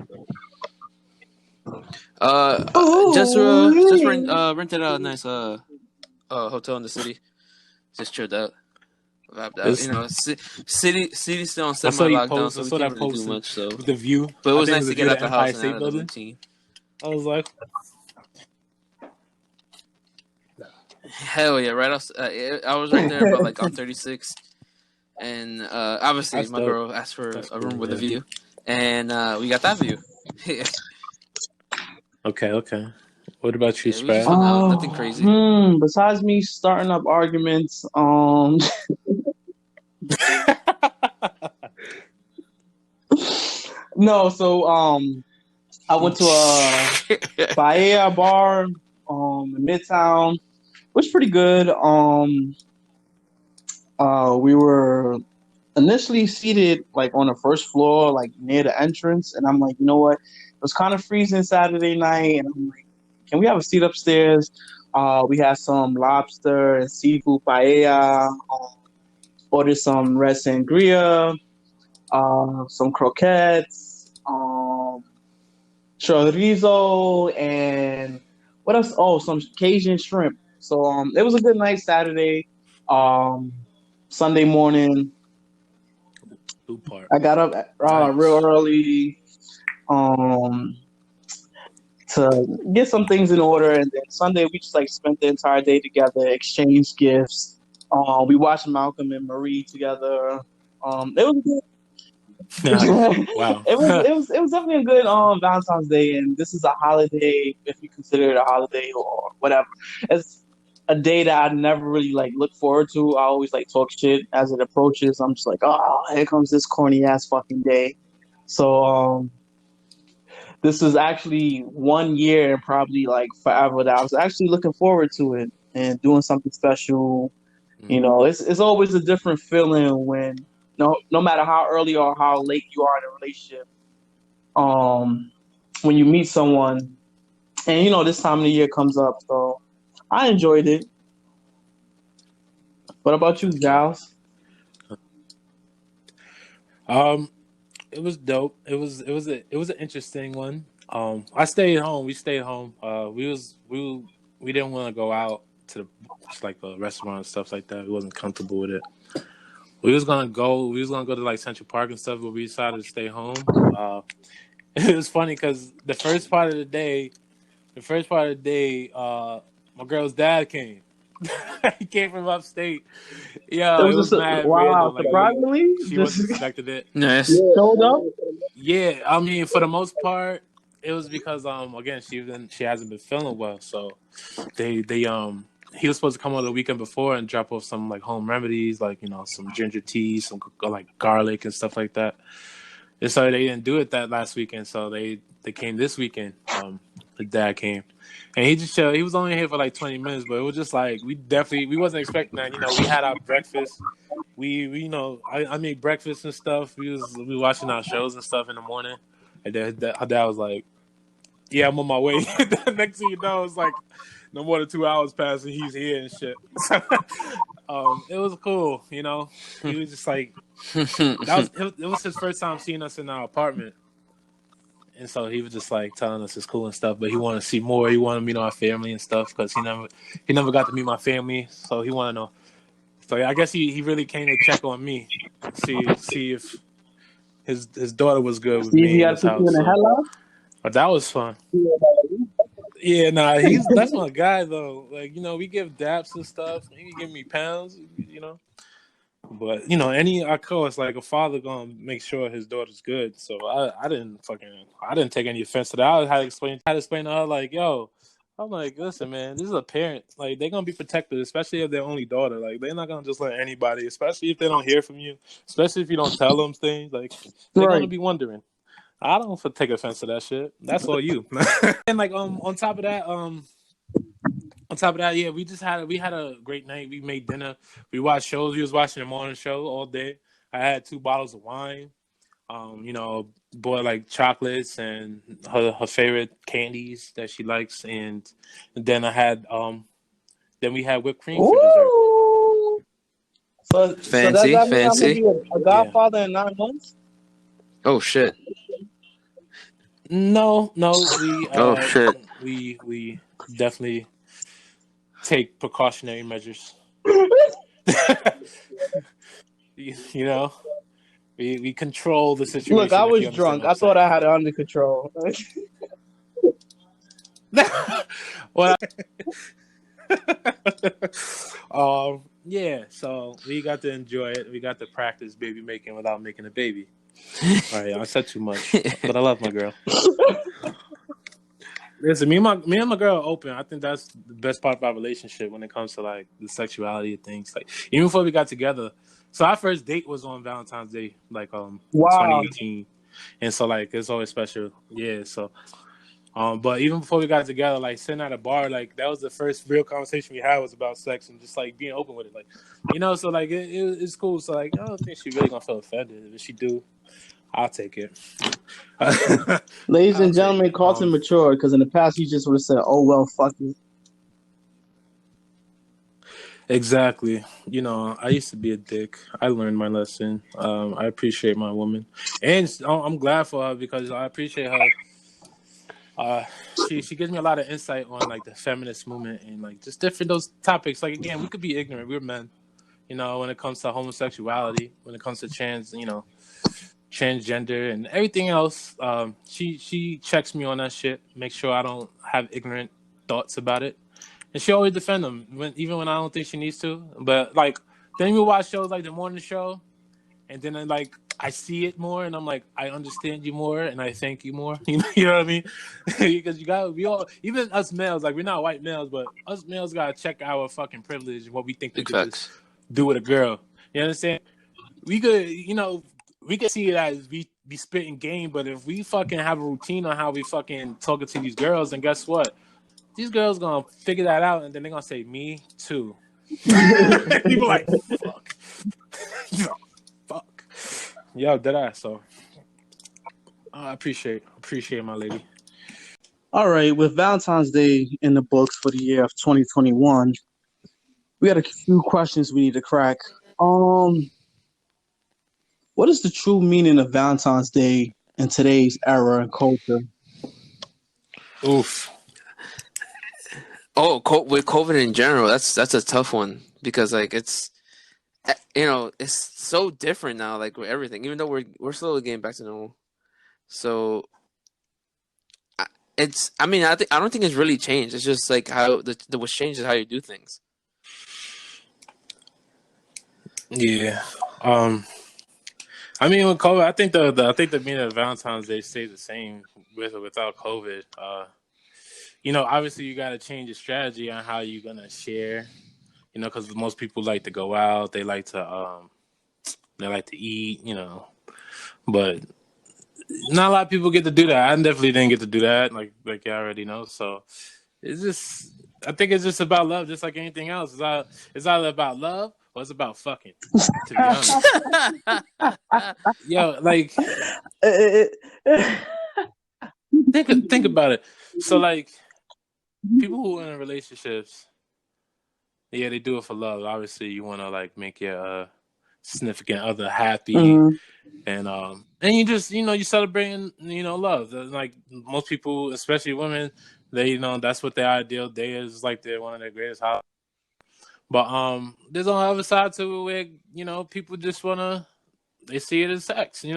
S3: Just rented out a nice hotel in the city. Just chilled out. Vibed out. City still on semi-lockdown, so we can't really do much. So
S1: the view,
S3: but it was nice to get out the house and out of the routine.
S1: I was like,
S3: hell yeah! Right outside, I was right there, but like on 36, and obviously my girl asked for a room with a view, and we got that view.
S1: Okay. What about you, Sprat?
S3: Nothing crazy.
S2: Besides me starting up arguments, no. So I went to a paella bar in Midtown, which was pretty good. We were initially seated like on the first floor, like near the entrance, and I'm like, you know what? It was kind of freezing Saturday night, and I'm like, can we have a seat upstairs? We had some lobster and seafood paella. Ordered some red sangria, some croquettes, chorizo, and what else? Oh, some Cajun shrimp. So it was a good night Saturday. Sunday morning, I got up real early to get some things in order, and then Sunday we just like spent the entire day together, exchanged gifts. We watched Malcolm and Marie together. It was good.
S1: Wow.
S2: It was definitely a good Valentine's Day, and this is a holiday if you consider it a holiday or whatever. It's a day that I never really like look forward to. I always like talk shit as it approaches. I'm just like, oh, here comes this corny ass fucking day. So this is actually 1 year and probably like forever that I was actually looking forward to it and doing something special. You know, it's always a different feeling when no matter how early or how late you are in a relationship, when you meet someone, and this time of the year comes up. So I enjoyed it. What about you,
S1: Heck yeah.
S2: Giles?
S1: Um, it was dope. It was an interesting one. I stayed home. We stayed home. We didn't want to go out to the just like a restaurant and stuff like that. We wasn't comfortable with it. We was gonna go to like Central Park and stuff, but we decided to stay home. It was funny because the first part of the day, my girl's dad came. He came from upstate.
S2: It
S1: Yeah, it
S2: was
S1: was
S2: just
S1: mad
S2: wow,
S1: random. Like
S2: surprisingly,
S1: she
S2: just
S1: wasn't expecting it.
S3: Nice.
S2: showed up.
S1: Yeah, I mean, for the most part, it was because again she hasn't been feeling well, so they he was supposed to come on the weekend before and drop off some like home remedies, like some ginger tea, some like garlic and stuff like that. And so they didn't do it that last weekend, so they came this weekend. The dad came, and he just chilled. He was only here for like 20 minutes, but it was just like we wasn't expecting that. We had our breakfast. We I made breakfast and stuff. We watching our shows and stuff in the morning, and then her dad was like, "Yeah, I'm on my way." Next thing you know, it's like no more than 2 hours passed, and he's here and shit. It was cool. He was just like it was his first time seeing us in our apartment. And so he was just like telling us it's cool and stuff, but he wanted to see more. He wanted to meet our family and stuff because he never got to meet my family, so he wanted to know. So I guess he really came to check on me, see if his daughter was good with
S2: See if he
S1: me in
S2: had to
S1: his
S2: put you in
S1: house.
S2: the
S1: So,
S2: hell
S1: but that was fun. Yeah, nah, that's my guy though. Like we give daps and stuff. He give me pounds. But of course, like a father gonna make sure his daughter's good. So I didn't take any offense to that. I had to explain to her like, yo, I'm like, listen, man, this is a parent. Like they're gonna be protected, especially if they're only daughter. Like they're not gonna just let anybody, especially if they don't hear from you, especially if you don't tell them things. Like they're gonna
S2: right?
S1: be wondering. I don't take offense to that shit. That's all you. And like on top of that, yeah, we had a great night. We made dinner. We watched shows. We was watching the morning show all day. I had 2 bottles of wine. Bought like chocolates and her favorite candies that she likes, and then then we had whipped cream for dessert.
S2: Ooh. So does
S3: Fancy,
S2: that mean I'm gonna
S3: fancy.
S2: be a
S1: Yeah.
S2: godfather in 9 months?
S3: Oh shit.
S1: No,
S3: Oh shit.
S1: we definitely take precautionary measures. you know, we control the
S2: Look, I
S1: situation if you
S2: was
S1: understand
S2: drunk.
S1: what
S2: I
S1: I'm
S2: thought
S1: saying.
S2: I had it under control.
S1: Well, yeah. So we got to enjoy it. We got to practice baby making without making a baby. All right, I said too much, but I love my girl. Listen, me and my girl are open. I think that's the best part of our relationship when it comes to like the sexuality of things. Like even before we got together, so our first date was on Valentine's Day, like in
S2: Wow.
S1: 2018, and so like it's always special. Yeah, so but even before we got together, like sitting at a bar, like that was the first real conversation we had was about sex and just like being open with it, like so like it's cool. So like I don't think she really gonna feel offended. If she do, I'll take it.
S2: Ladies
S1: I'll
S2: and
S1: take
S2: gentlemen,
S1: it.
S2: Carlton matured because in the past he just would have said, "Oh well, fuck it."
S1: Exactly. I used to be a dick. I learned my lesson. I appreciate my woman, and I'm glad for her because I appreciate her. She gives me a lot of insight on like the feminist movement and like just different those topics. Like again, we could be ignorant. We're men. When it comes to homosexuality, when it comes to transgender and everything else. She checks me on that shit. Make sure I don't have ignorant thoughts about it. And she always defend them, even when I don't think she needs to. But like, then we watch shows like the morning show, and then I see it more, and I'm like, I understand you more, and I thank you more. You know what I mean? Because we all, even us males, like we're not white males, but us males gotta check our fucking privilege and what we think we
S3: Big
S1: could just
S3: facts.
S1: do with a girl. You understand? We could, we could see it as we be spitting game, but if we fucking have a routine on how we fucking talking to these girls, then guess what? These girls gonna figure that out, and then they're gonna say, "Me too." People like, "Fuck, fuck." Yo, dead ass. So I appreciate my lady.
S2: All right, with Valentine's Day in the books for the year of 2021, we got a few questions we need to crack. What is the true meaning of Valentine's Day in today's era and culture?
S1: Oof.
S3: Oh, with COVID in general, that's a tough one because like it's it's so different now, like with everything. Even though we're slowly getting back to normal, so I don't think it's really changed. It's just like how what's changed is how you do things.
S1: Yeah. I mean, with COVID, I think the meaning of Valentine's Day stays the same with or without COVID. Obviously you got to change your strategy on how you're gonna share. Because most people like to go out, they like to eat. But not a lot of people get to do that. I definitely didn't get to do that, like you already know. So I think it's just about love, just like anything else. It's either about love or it's about fucking. To be honest, yo, like think about it. So like people who are in relationships, yeah, they do it for love. Obviously, you want to like make your significant other happy, and you just you celebrating love. Like most people, especially women, they that's what their ideal day is. Like they're one of their greatest holidays. But there's on the other side to it where people just they see it as sex. We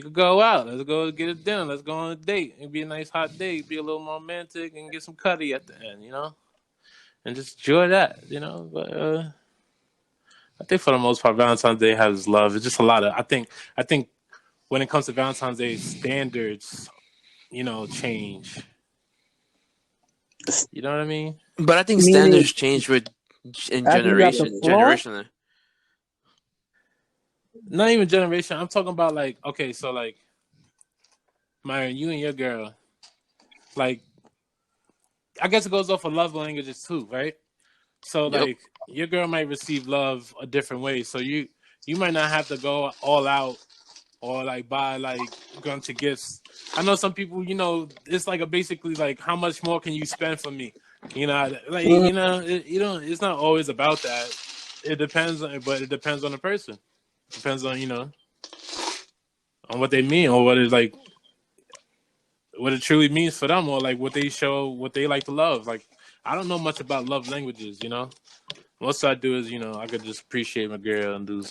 S1: could go out. Let's go get a dinner. Let's go on a date. It'd be a nice hot date. Be a little more romantic and get some cutty at the end. And just enjoy that. But I think for the most part, Valentine's Day has love. It's just a lot of. I think when it comes to Valentine's Day, standards, change. You know what I mean?
S3: But I think standards change in generation.
S1: Not even generation. I'm talking about like, okay, so like, Myron, you and your girl, like, I guess it goes off of love languages too, right? So like, your girl might receive love a different way. So you might not have to go all out or like buy like bunch of gifts. I know some people, it's like basically like how much more can you spend for me? It's not always about that. It depends, but it depends on the person. It depends on on what they mean or what it truly means for them or like what they show, what they like to love. Like I don't know much about love languages. Most I do is I could just appreciate my girl and do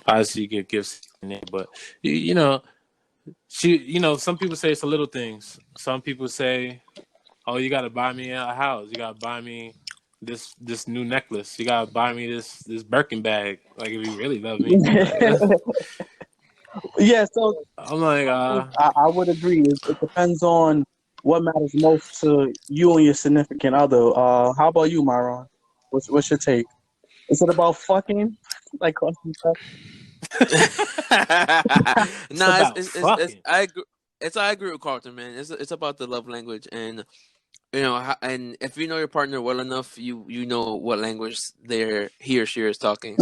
S1: obviously get gifts in there, but she some people say it's the little things. Some people say, oh, you gotta buy me a house, you gotta buy me this new necklace, you gotta buy me this Birkin bag, like if you really love me.
S2: Yeah, so
S1: I'm like
S2: I would agree. It depends on what matters most to you and your significant other. How about you, Myron? What's your take? Is it about fucking? Like costing stuff?
S3: No, I agree with Carlton, man. It's about the love language, and and if you know your partner well enough, you know what language he or she is talking.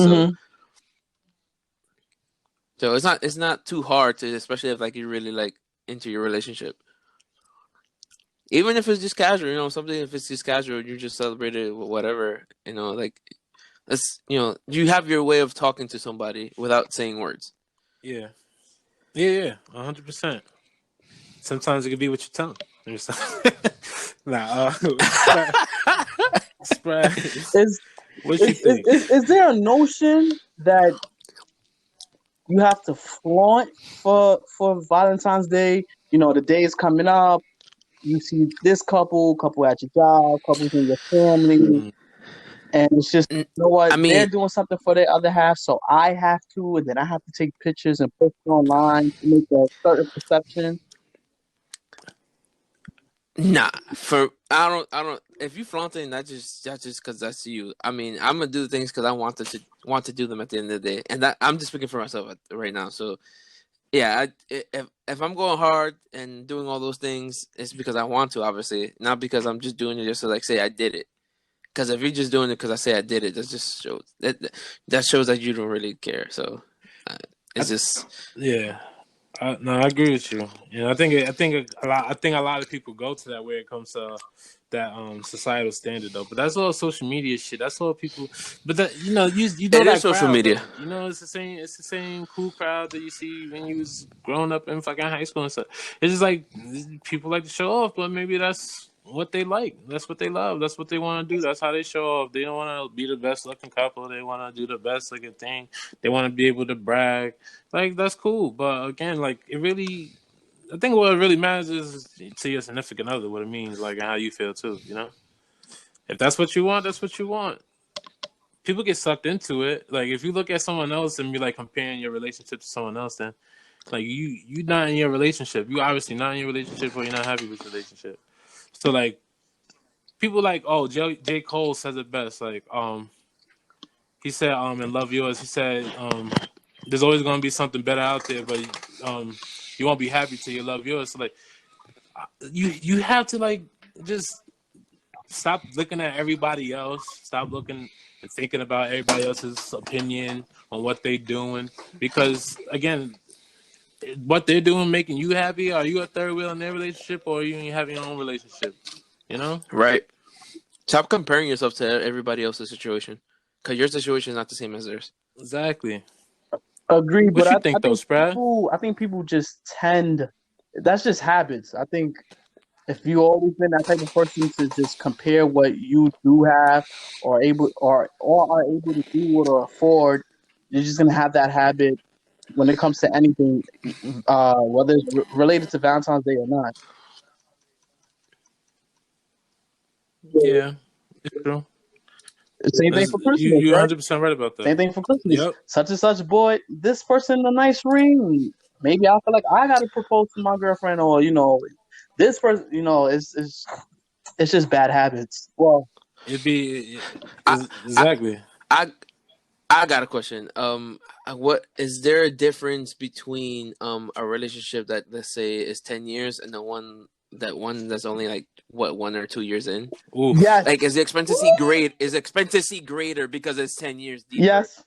S3: So it's not too hard to, especially if like you're really like into your relationship. Even if it's just casual, something, if it's just casual, you just celebrate it, whatever, like it's you have your way of talking to somebody without saying words.
S1: Yeah, 100%. Sometimes it could be with your tongue. Spread. What you think?
S2: Is there a notion that you have to flaunt for Valentine's Day? The day is coming up. You see this couple at your job, couples in your family, and it's just, what, they're doing something for their other half, so I have to, and then I have to take pictures and post it online to make a certain perception.
S3: Nah, I don't. If you flaunting, that's just because that's you. I mean, I'm gonna do things because I want to do them at the end of the day, and that I'm just speaking for myself right now. So, yeah, if I'm going hard and doing all those things, it's because I want to, obviously, not because I'm just doing it just to like say I did it. Because if you're just doing it because I say I did it, that just shows that shows that you don't really care. So, it's just
S1: yeah. No, I agree with you. I think a lot of people go to that where it comes to that societal standard though. But that's all social media shit. That's all people. But that you know
S3: It is
S1: that
S3: social
S1: crowd
S3: media.
S1: though. You know it's the same cool crowd that you see when you was growing up in fucking high school and stuff. It's just like people like to show off, but maybe that's what they like. That's what they love. That's what they want to do. That's how they show off. They don't want to be the best looking couple. They want to do the best looking thing. They want to be able to brag. Like that's cool, but again, like it really, I think what really matters is to your significant other what it means, like and how you feel too. You know, if that's what you want, that's what you want. People get sucked into it. Like if you look at someone else and be like comparing your relationship to someone else, then like you not in your relationship. You obviously not in your relationship, or you're not happy with your relationship. So like people like J. Cole says it best. Like he said in Love Yours, he said there's always gonna be something better out there, but you won't be happy till you love yours. So like you have to like just stop looking at everybody else. Stop looking and thinking about everybody else's opinion on what they're doing. Because again, what they're doing making you happy. Are you a third wheel in their relationship, or are you having your own relationship? You know,
S3: Right. Stop comparing yourself to everybody else's situation, because your situation is not the same as theirs.
S1: exactly.
S2: Agree, but
S1: What you
S2: I
S1: think though,
S2: think
S1: Sprad?
S2: people just tend. That's just habits. I think if you always been that type of person to just compare what you do have or are able to do it or afford, you're just gonna have that habit when it comes to anything, whether it's related to Valentine's Day or not.
S1: Yeah, it's true.
S2: Same thing for Christmas,
S1: You
S2: right?
S1: 100% right about that.
S2: Same thing for Christmas.
S1: Yep.
S2: Such and such boy, this person a nice ring. Maybe I feel like I gotta propose to my girlfriend, or this person. It's just bad habits. Well,
S1: It'd be
S3: I, I,
S1: exactly.
S3: I, I got a question. What is there a difference between a relationship that, let's say, is 10 years and the one that's only like what 1 or 2 years in?
S1: Oof.
S2: yes,
S3: Like, is the expectancy great? Is expectancy greater because it's 10 years deeper?
S2: yes,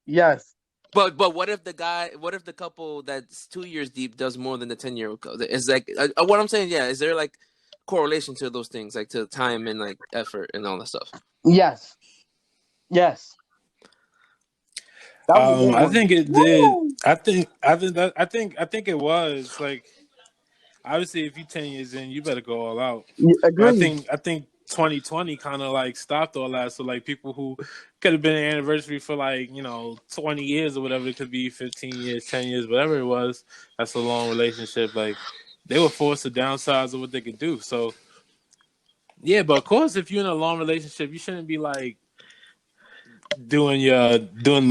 S2: yes,
S3: But what if the couple that's 2 years deep does more than the 10 year old couple? Is like what I'm saying? Yeah, is there like correlation to those things, like to time and like effort and all that stuff?
S2: yes, yes. That was a good
S1: I
S2: one.
S1: think it did.
S2: Woo!
S1: I think it was like obviously if you 10 years in, you better go all out. But I
S2: Agree.
S1: think I think 2020 kind of like stopped all that. So like people who could have been an anniversary for like 20 years or whatever, it could be 15 years, 10 years, whatever it was. That's a long relationship. Like they were forced to downsize of what they could do. So yeah, but of course, if you're in a long relationship, you shouldn't be like doing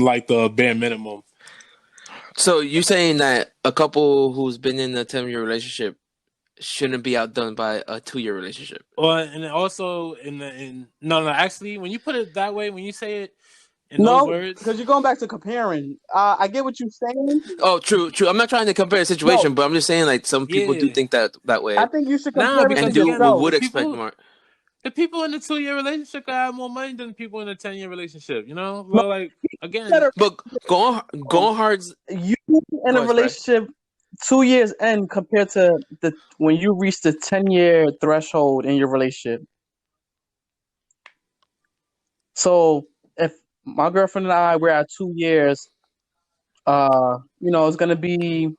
S1: like the bare minimum.
S3: So you saying that a couple who's been in a 10 year relationship shouldn't be outdone by a 2 year relationship?
S1: Well, and also no, actually, when you put it that way, when you say it in those
S2: No,
S1: words,
S2: because you're going back to comparing. I get what you're saying.
S3: Oh, true, true. I'm not trying to compare a
S2: No,
S3: situation, but I'm just saying like some people do
S1: yeah,
S3: think that
S2: I
S3: way
S2: think you should
S1: nah,
S2: compare it to
S3: and
S1: because
S3: do
S1: again,
S2: yourself.
S3: would expect more.
S1: the people in the 2 year relationship have more money than people in a 10 year relationship. You know,
S2: No,
S1: well, like
S2: you
S1: again,
S2: said
S3: But
S2: um,
S3: going hard's
S2: you in
S3: go
S2: a
S3: ahead, Spray.
S2: relationship 2 years in compared to the when you reach the 10 year threshold in your relationship. So if my girlfriend and I we're at 2 years, it's gonna be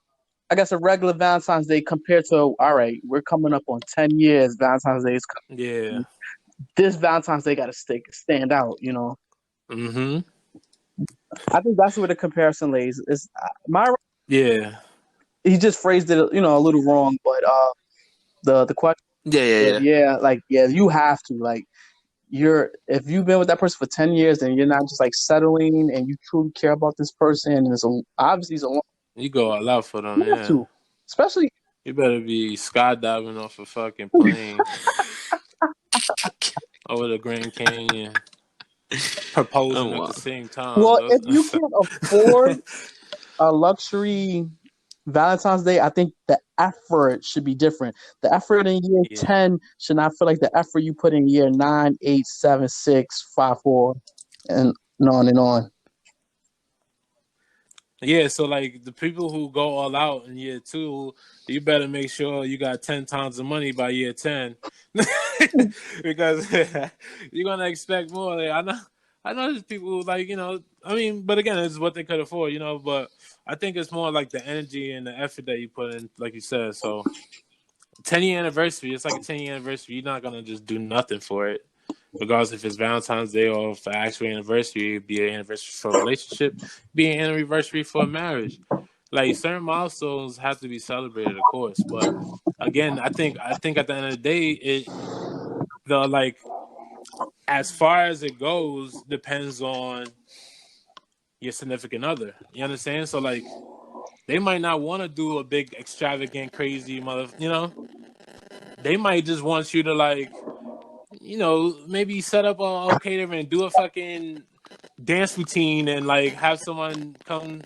S2: I guess a regular Valentine's Day compared to all right, we're coming up on 10 years. Valentine's Day is
S1: yeah,
S2: coming. This Valentine's Day got to stand out.
S1: mm-hmm,
S2: I think that's where the comparison lays. Is my
S1: yeah,
S2: he just phrased it, a little wrong, but the question,
S3: Yeah, yeah, yeah.
S2: you have to like if you've been with that person for 10 years and you're not just like settling and you truly care about this person and obviously it's a long
S1: you go all out for them.
S2: you have
S1: Yeah,
S2: to, especially
S1: you better be skydiving off a fucking plane over the Grand Canyon,
S3: Oh
S1: proposing at
S3: wow.
S1: the same time.
S2: well if you can't afford a luxury Valentine's Day, I think the effort should be different. The effort in year
S1: Yeah.
S2: 10 should not feel like the effort you put in year 9, 8, 7, 6, 5, 4, and on and on.
S1: Yeah, so like the people who go all out in year 2, you better make sure you got 10 times the money by year 10, because you're gonna expect more. Like, I know there's people who like I mean, but again, it's what they could afford, But I think it's more like the energy and the effort that you put in, like you said. So 10-year anniversary, it's like a 10-year anniversary. You're not gonna just do nothing for it. Regardless if it's Valentine's Day or for actual anniversary, it'd be an anniversary for a relationship, be an anniversary for a marriage. Like certain milestones have to be celebrated, of course. But again, I think at the end of the day, the like as far as it goes depends on your significant other. You understand? So like they might not want to do a big extravagant, crazy They might just want you to like, maybe set up a catering and do a fucking dance routine and like have someone come.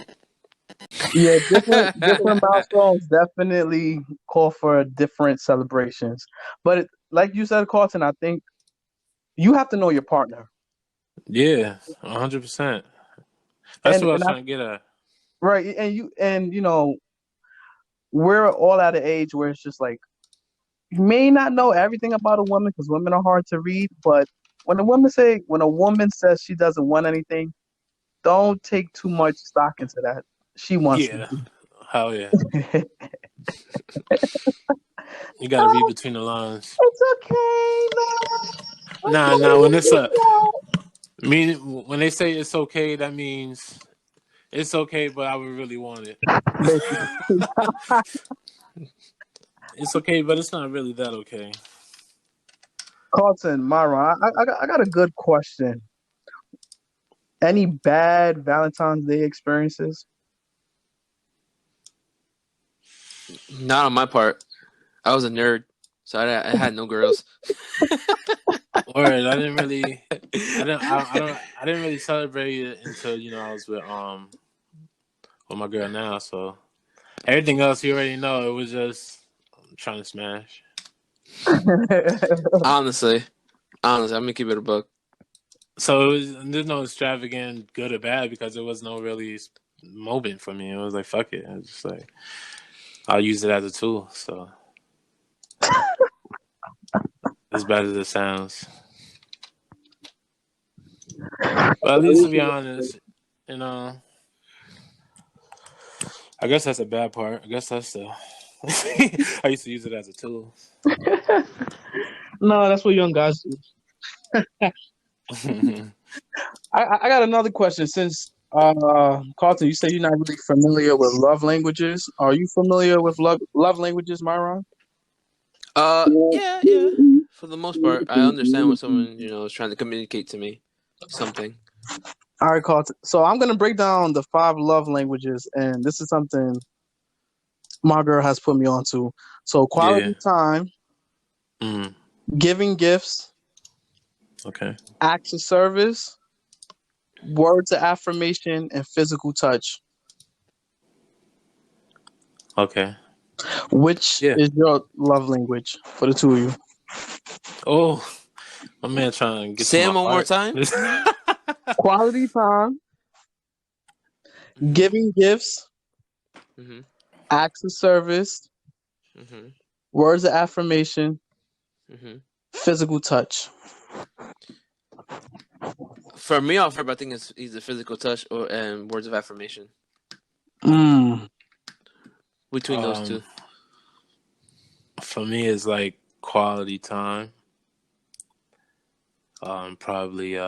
S2: Yeah, different milestones definitely call for different celebrations. But like you said, Carlton, I think you have to know your partner.
S1: Yeah, 100%. That's
S2: And
S1: what I was
S2: and I
S1: trying to get at.
S2: right, and we're all at an age where it's just like you may not know everything about a woman because women are hard to read, but when a woman says she doesn't want anything, don't take too much stock into that. She wants
S1: Yeah,
S2: something.
S1: hell yeah. You got to read
S2: Oh,
S1: between the lines.
S2: it's okay, no.
S1: Nah, nah. When it's a mean when they say it's okay, that means it's okay, but I would really want it.
S2: Basically.
S1: It's okay, but it's not really that okay.
S2: Carlton, Myron, I got a good question. Any bad Valentine's Day experiences?
S3: Not on my part. I was a nerd, so I had no girls.
S1: Or I didn't really, I didn't really celebrate it until I was with my girl now. So everything else you already know. It was just trying to smash.
S3: Honestly, I'm gonna keep it a book.
S1: So there's no extravagant good or bad because there was no really moment for me. It was like fuck it. It was just like I'll use it as a tool. So as bad as it sounds, but at least to be honest, you know, I guess that's a bad part. I guess that's the. I used to use it as a tool.
S2: No, that's what young guys do. I got another question. Since Carlton, you say you're not really familiar with love languages. Are you familiar with love languages, Myron?
S3: Yeah. For the most part, I understand when someone is trying to communicate to me something.
S2: All right, Carlton. So I'm gonna break down the 5 love languages, and this is something my girl has put me onto. So
S1: Yeah.
S2: quality time,
S1: Mm.
S2: giving gifts,
S1: Okay.
S2: acts of service, words of affirmation, and physical touch.
S1: Okay.
S2: Which
S1: Yeah.
S2: is your love language for the two of you?
S1: Oh, my man trying to get to
S3: Say
S1: my
S3: it one more
S1: heart.
S3: time.
S2: Quality time, giving gifts,
S3: Mm-hmm.
S2: acts of service,
S3: Mm-hmm.
S2: words of affirmation,
S3: Mm-hmm.
S2: physical touch.
S3: For me, off I think it's either physical touch and words of affirmation.
S2: Mm.
S3: Between those two.
S1: For me, it's like quality time. Probably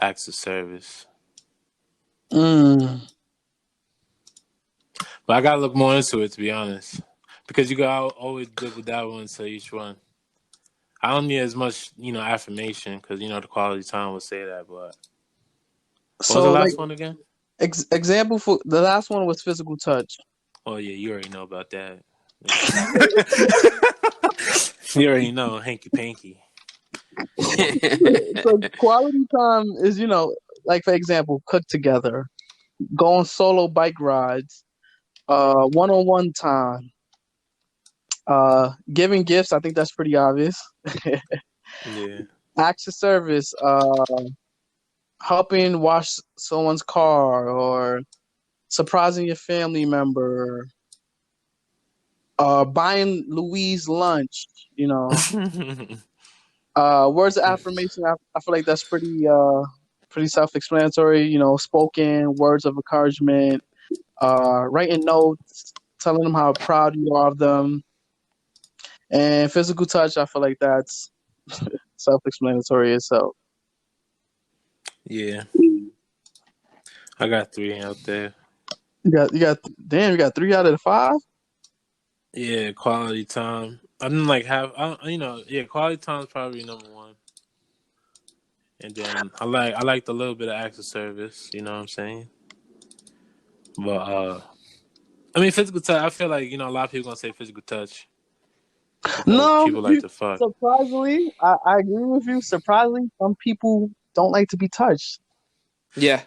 S1: acts of service.
S2: Mm.
S1: But I gotta look more into it to be honest, because you gotta always double dabble into each one. I don't need as much, affirmation because the quality time would say that. But what was the
S2: So, like,
S1: last one again?
S2: example for the last one was physical touch.
S1: Oh yeah, you already know about that. You already know hanky panky.
S2: So, quality time is, like for example, cook together, go on solo bike rides, one-on-one time, giving gifts. I think that's pretty obvious.
S1: Yeah.
S2: Acts of service, helping wash someone's car or surprising your family member, buying Louise lunch, you know. Words of affirmation, I feel like that's pretty self-explanatory, you know, spoken words of encouragement, writing notes, telling them how proud you are of them. And physical touch, I feel like that's self-explanatory itself.
S1: Yeah, I got 3 out there.
S2: Damn, you got 3 out of the 5?
S1: Yeah, quality time. I didn't like have, yeah, quality time is probably number 1. And then I liked a little bit of acts of service. You know what I'm saying? But I mean, physical touch. I feel like a lot of people gonna say physical touch because
S2: No,
S1: people like to fuck.
S2: surprisingly, I agree with you. Surprisingly, some people don't like to be touched.
S3: Yeah.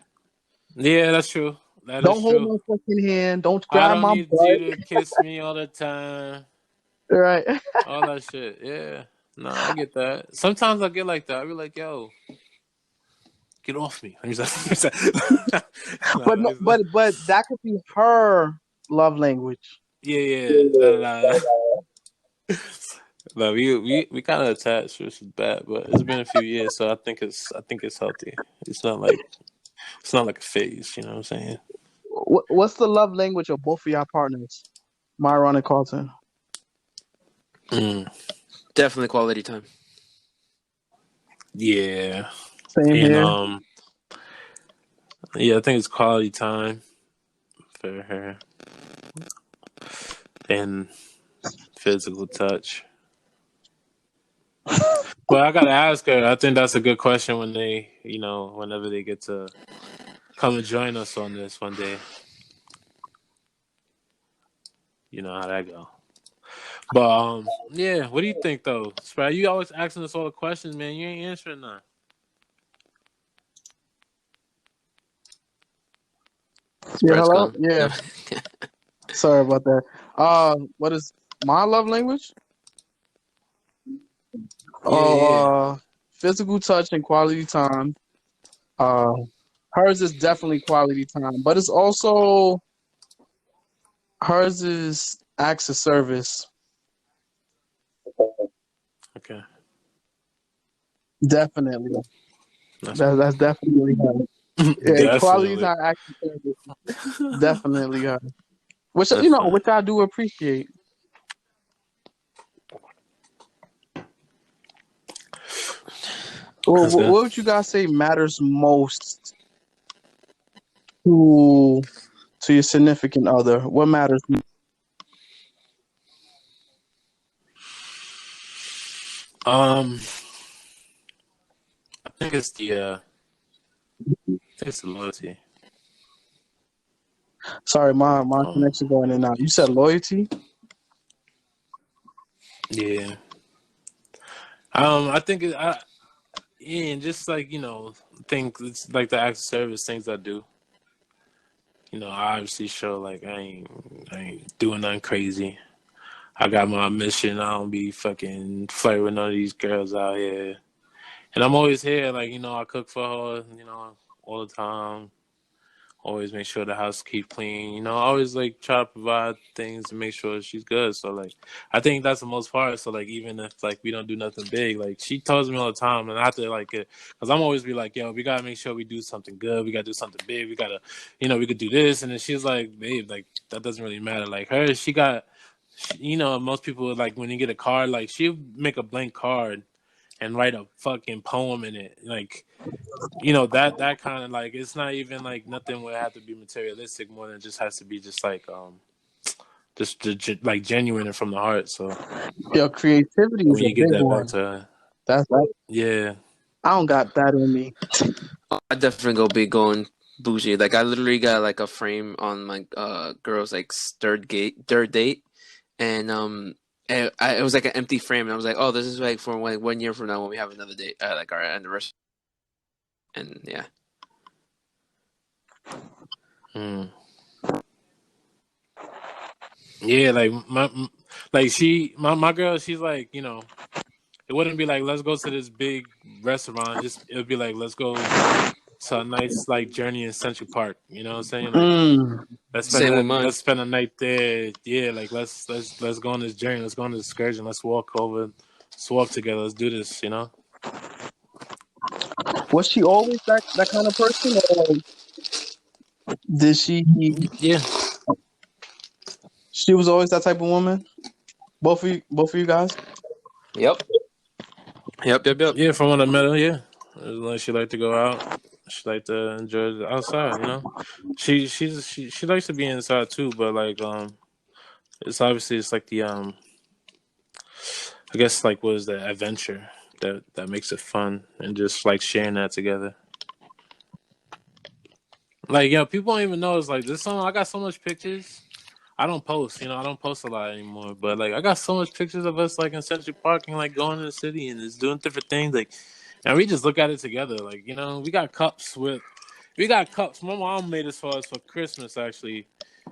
S1: Yeah, that's true. That is
S2: Don't hold
S1: true.
S2: my fucking hand. Don't
S1: I
S2: grab
S1: don't
S2: my
S1: need you
S2: butt.
S1: to kiss me all the time.
S2: Right.
S1: All that shit. Yeah. No, I get that. Sometimes I get like that. I be like, yo, get off me. No,
S2: But that could be her love language.
S1: yeah. Nah. No, we kind of attached, which is bad. But it's been a few years, so I think it's healthy. It's not like a phase. You know what I'm saying?
S2: What's the love language of both of your partners, Myron and Carlton?
S3: Definitely quality time.
S1: Yeah.
S2: Same
S1: And
S2: here.
S1: yeah, I think it's quality time for her and physical touch. Well, I gotta ask her. I think that's a good question when they, whenever they get to come and join us on this one day. You know how that go. But yeah. What do you think though, Sprat? You always asking us all the questions, man. You ain't answering none.
S2: Yeah,
S3: Spread's
S2: hello?
S3: gone.
S2: Yeah.
S3: No.
S2: Sorry about that. What is my love language?
S1: Yeah.
S2: Physical touch and quality time. Uh, hers is definitely quality time, but it's also hers is acts of service.
S1: Okay.
S2: Definitely,
S1: That's
S2: that's definitely her. Yeah, quality
S1: definitely.
S2: time, acts of service. Definitely her. Which
S1: That's fine.
S2: which I do appreciate. Well,
S1: That's good.
S2: what would you guys say matters most to your significant other? What matters?
S1: I think it's the loyalty.
S2: Sorry, my
S1: Um,
S2: connection going in and out. You said loyalty.
S1: yeah. I think and just like think it's like the acts of service things I do. I obviously show like I ain't doing nothing crazy. I got my mission. I don't be fucking flirting with none of these girls out here. And I'm always here, like I cook for her, all the time. Always make sure the house keep clean. Always like try to provide things to make sure she's good. So like, I think that's the most part. So like, even if like we don't do nothing big, like she tells me all the time, and I have to like it because I'm always be like, yo, we gotta make sure we do something good. We gotta do something big. We gotta, we could do this. And then she's like, babe, like that doesn't really matter. Like her, she got, most people like when you get a card, like she'll make a blank card and write a fucking poem in it, like. That kind of like it's not even like nothing would have to be materialistic more than just has to be just like like genuine and from the heart. So
S2: Your creativity is
S1: when
S2: a
S1: you get
S2: big
S1: that back
S2: one.
S1: to
S2: That's like
S1: yeah,
S2: I don't got that in me.
S3: I definitely go big going bougie. Like I literally got like a frame on my girl's like third date, and it was like an empty frame, and I was like, oh, this is like for like 1 year from now when we have another date, like our anniversary, and yeah.
S1: yeah, like my girl, she's like it wouldn't be like let's go to this big restaurant. It would be like let's go to a nice like journey in Central Park. You know what I'm saying? Like
S2: Mm.
S3: Same with mine.
S1: let's spend a night there. Yeah, like let's go on this journey. Let's go on this excursion. Let's walk over. Let's walk together. Let's do this. You know.
S2: Was she always that kind of person, or did she?
S1: Yeah.
S2: She was always that type of woman. Both of you guys.
S3: Yep.
S1: Yeah, from what I met her, yeah. Like she like to go out. She like to enjoy the outside, you know. She likes to be inside too, but like it's obviously it's like the I guess like what is the adventure that makes it fun and just like sharing that together. Like people don't even know it's like this song. I got so much pictures. I don't post, I don't post a lot anymore. But like, I got so much pictures of us like in Central Park and like going to the city and just doing different things. Like, and we just look at it together. Like, we got cups. My mom made us for us for Christmas. Actually,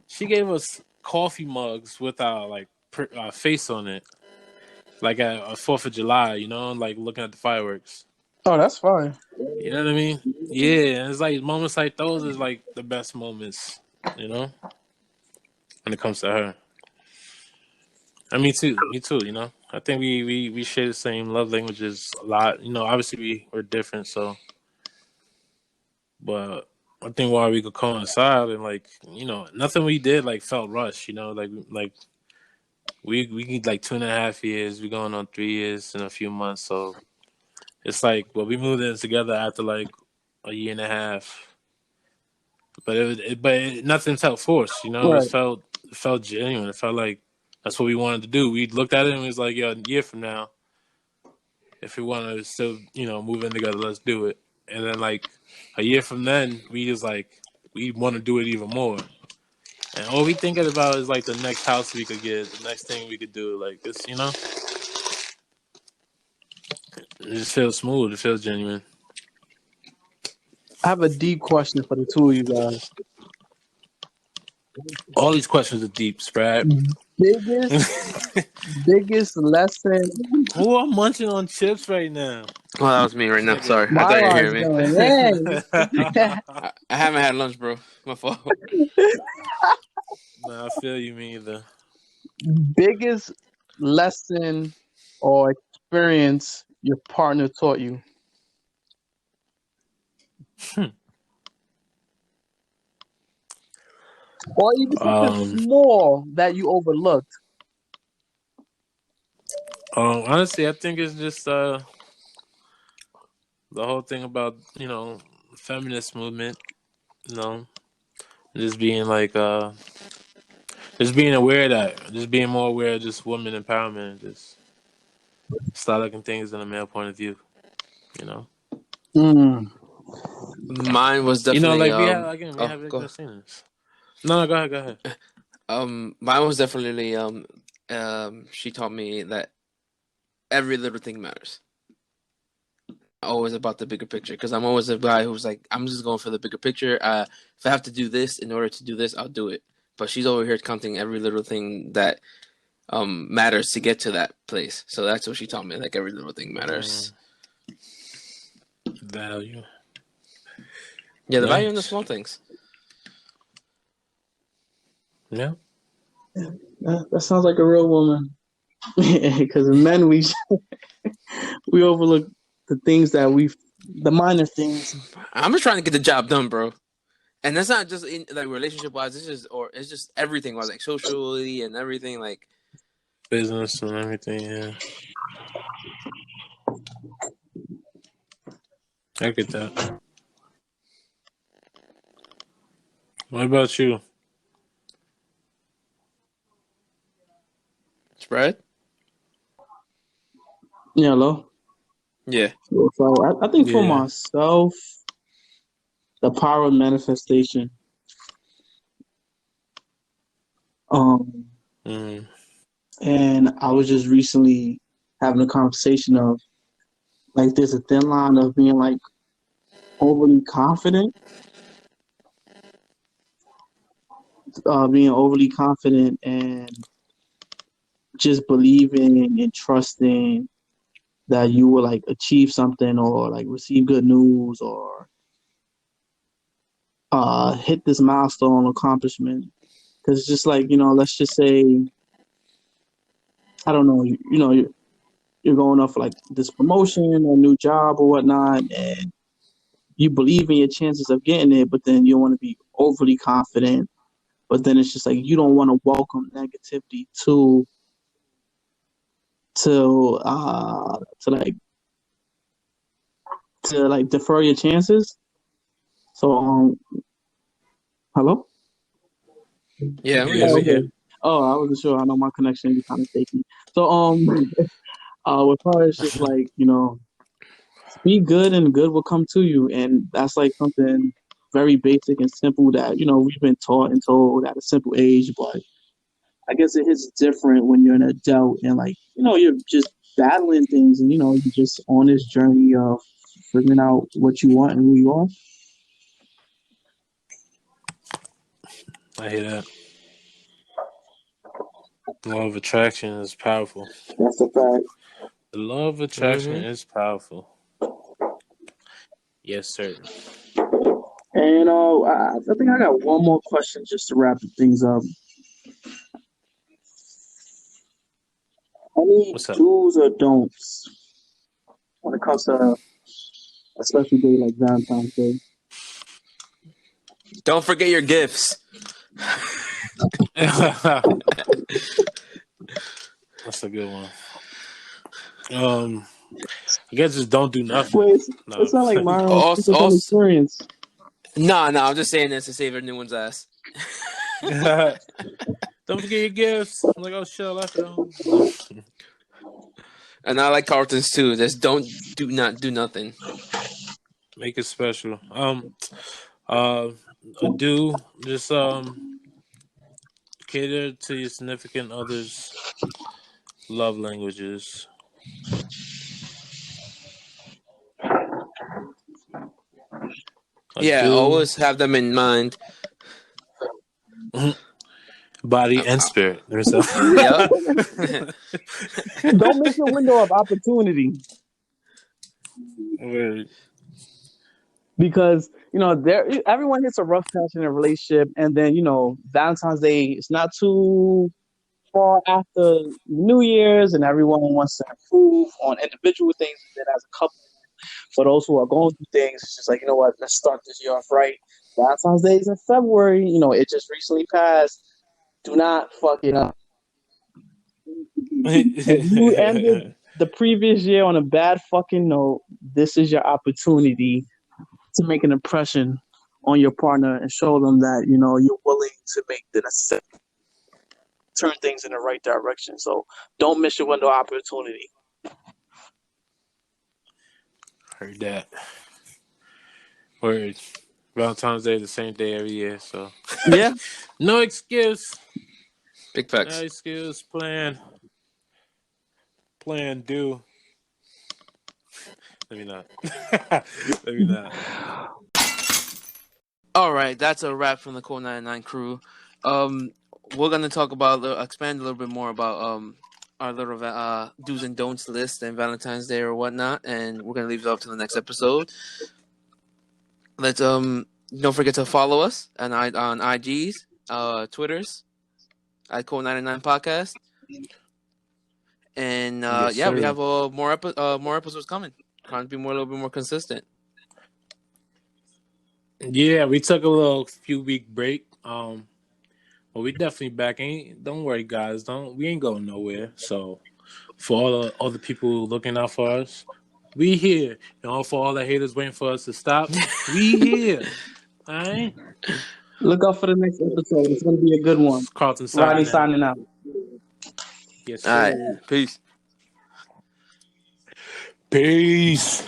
S1: she gave us coffee mugs with our like face on it, like at 4th of July. Like looking at the fireworks.
S2: Oh, that's fine.
S1: You know what I mean? Yeah, and it's like moments like those is like the best moments. When it comes to her. And me too. I think we share the same love languages a lot. Obviously we're different, so but I think why we could coincide and like, nothing we did like felt rushed, like we need like 2.5 years, we're going on 3 years in a few months, so it's like we moved in together after like a year and a half. But nothing felt forced,
S2: Right.
S1: It felt genuine. It felt like that's what we wanted to do. We looked at it and we was like, a year from now, if we want to still, move in together, let's do it. And then like a year from then, we just like we want to do it even more. And all we thinking about is like the next house we could get, the next thing we could do. Like this, it just feels smooth. It feels genuine.
S2: I have a deep question for the two of you guys.
S1: All these questions are deep, Sprad.
S2: Biggest lesson.
S1: Who I'm munching on chips right now?
S3: Oh, that was me right now. Sorry, I
S2: My
S3: thought you
S2: line's
S3: hear me.
S2: going. Hey.
S3: I haven't had lunch, bro. My fault.
S1: Nah, I feel you, me either.
S2: Biggest lesson or experience your partner taught you. Or even something small that you overlooked.
S1: Honestly, I think it's just the whole thing about feminist movement. Just being like just being aware that just being more aware of just women empowerment and just start looking things in a male point of view.
S3: Mine was definitely
S1: like we have
S3: go
S1: scenes. No, go ahead.
S3: Mine was definitely she taught me that every little thing matters. Always about the bigger picture, because I'm always a guy who's like, I'm just going for the bigger picture. If I have to do this in order to do this, I'll do it. But she's over here counting every little thing that matters to get to that place. So that's what she taught me. Like every little thing matters.
S1: Value.
S3: Yeah, the value in the small things.
S2: Yeah. That sounds like a real woman. Because men, we overlook the things that the minor things.
S3: I'm just trying to get the job done, bro. And that's not just in like relationship wise. It's just everything wise, like socially and everything, like
S1: business and everything. Yeah, I get that. What about you?
S3: Spread?
S2: Yeah, hello?
S3: Yeah.
S2: So I think for myself, the power of manifestation. And I was just recently having a conversation of like there's a thin line of being like overly confident. Being overly confident and just believing and trusting that you will like achieve something or like receive good news or hit this milestone accomplishment. Because it's just like, let's just say, I don't know, you're going up for like this promotion or new job or whatnot, and you believe in your chances of getting it, but then you want to be overly confident. But then it's just like you don't want to welcome negativity to like defer your chances. So hello?
S3: Yeah, I'm
S1: Yeah,
S2: Oh,
S1: we
S3: listening.
S1: here.
S2: okay. Oh, I wasn't sure. I know my connection be kind of shaky. So with her, it's just like, be good and good will come to you. And that's like something very basic and simple that, we've been taught and told at a simple age. But I guess it hits different when you're an adult and like, you're just battling things and, you're just on this journey of figuring out what you want and who you are.
S1: I hear that. Law of attraction is powerful.
S2: That's a fact.
S1: The law of attraction
S3: Mm-hmm.
S1: is powerful. Yes, sir.
S2: And I think I got one more question just to wrap things up. Any
S1: What's up?
S2: do's or don'ts when it comes to a special day like Valentine's Day?
S3: Don't forget your gifts.
S1: That's a good one. I guess just don't do nothing.
S2: Wait,
S1: No.
S2: it's not like Myron speaks from
S3: Also,
S2: experience.
S3: no, I'm just saying this to save anyone's ass.
S1: Don't forget your gifts. I'm like, oh shit, I left it on. No.
S3: And I like Carlton's too. Just do not do nothing.
S1: Make it special. Do just cater to your significant other's love languages.
S3: Yeah, always have them in mind.
S1: Body and spirit.
S3: Yep.
S2: Don't miss your window of opportunity
S1: Word.
S2: because everyone hits a rough patch in a relationship, and then Valentine's Day is not too far after New Year's, and everyone wants to improve on individual things. And then as a couple, for those who are going through things, it's just like, what, let's start this year off right. Valentine's Day is in February. It just recently passed. Do not fuck it up. If you ended the previous year on a bad fucking note, this is your opportunity to make an impression on your partner and show them that, you're willing to make the necessary turn things in the right direction. So don't miss your window of opportunity.
S1: Heard that. Word. Valentine's Day is the same day every year, so
S3: Yeah.
S1: no excuse.
S3: Big facts.
S1: No excuse. Plan. Do. Let me not. Let me not.
S3: All right, that's a wrap from the Code 99 crew. We're gonna talk about expand a little bit more about our little do's and don'ts list and Valentine's Day or whatnot, and we're gonna leave it up to the next episode. Let's don't forget to follow us on IGs, Twitters at Code 99 Podcast, and
S1: Yes,
S3: we
S1: sir.
S3: have more episodes coming. Trying to be a little bit more consistent.
S1: Yeah, we took a few week break. But we definitely back. Don't worry, guys. We ain't going nowhere. So for all the other people looking out for us, we here. For all the haters waiting for us to stop, we here. All right.
S2: Look out for the next episode. It's going to be a good one.
S1: Carlton
S2: Rodney
S1: signing
S2: out.
S1: Yes,
S3: All
S1: sir.
S3: right, peace.
S1: Peace.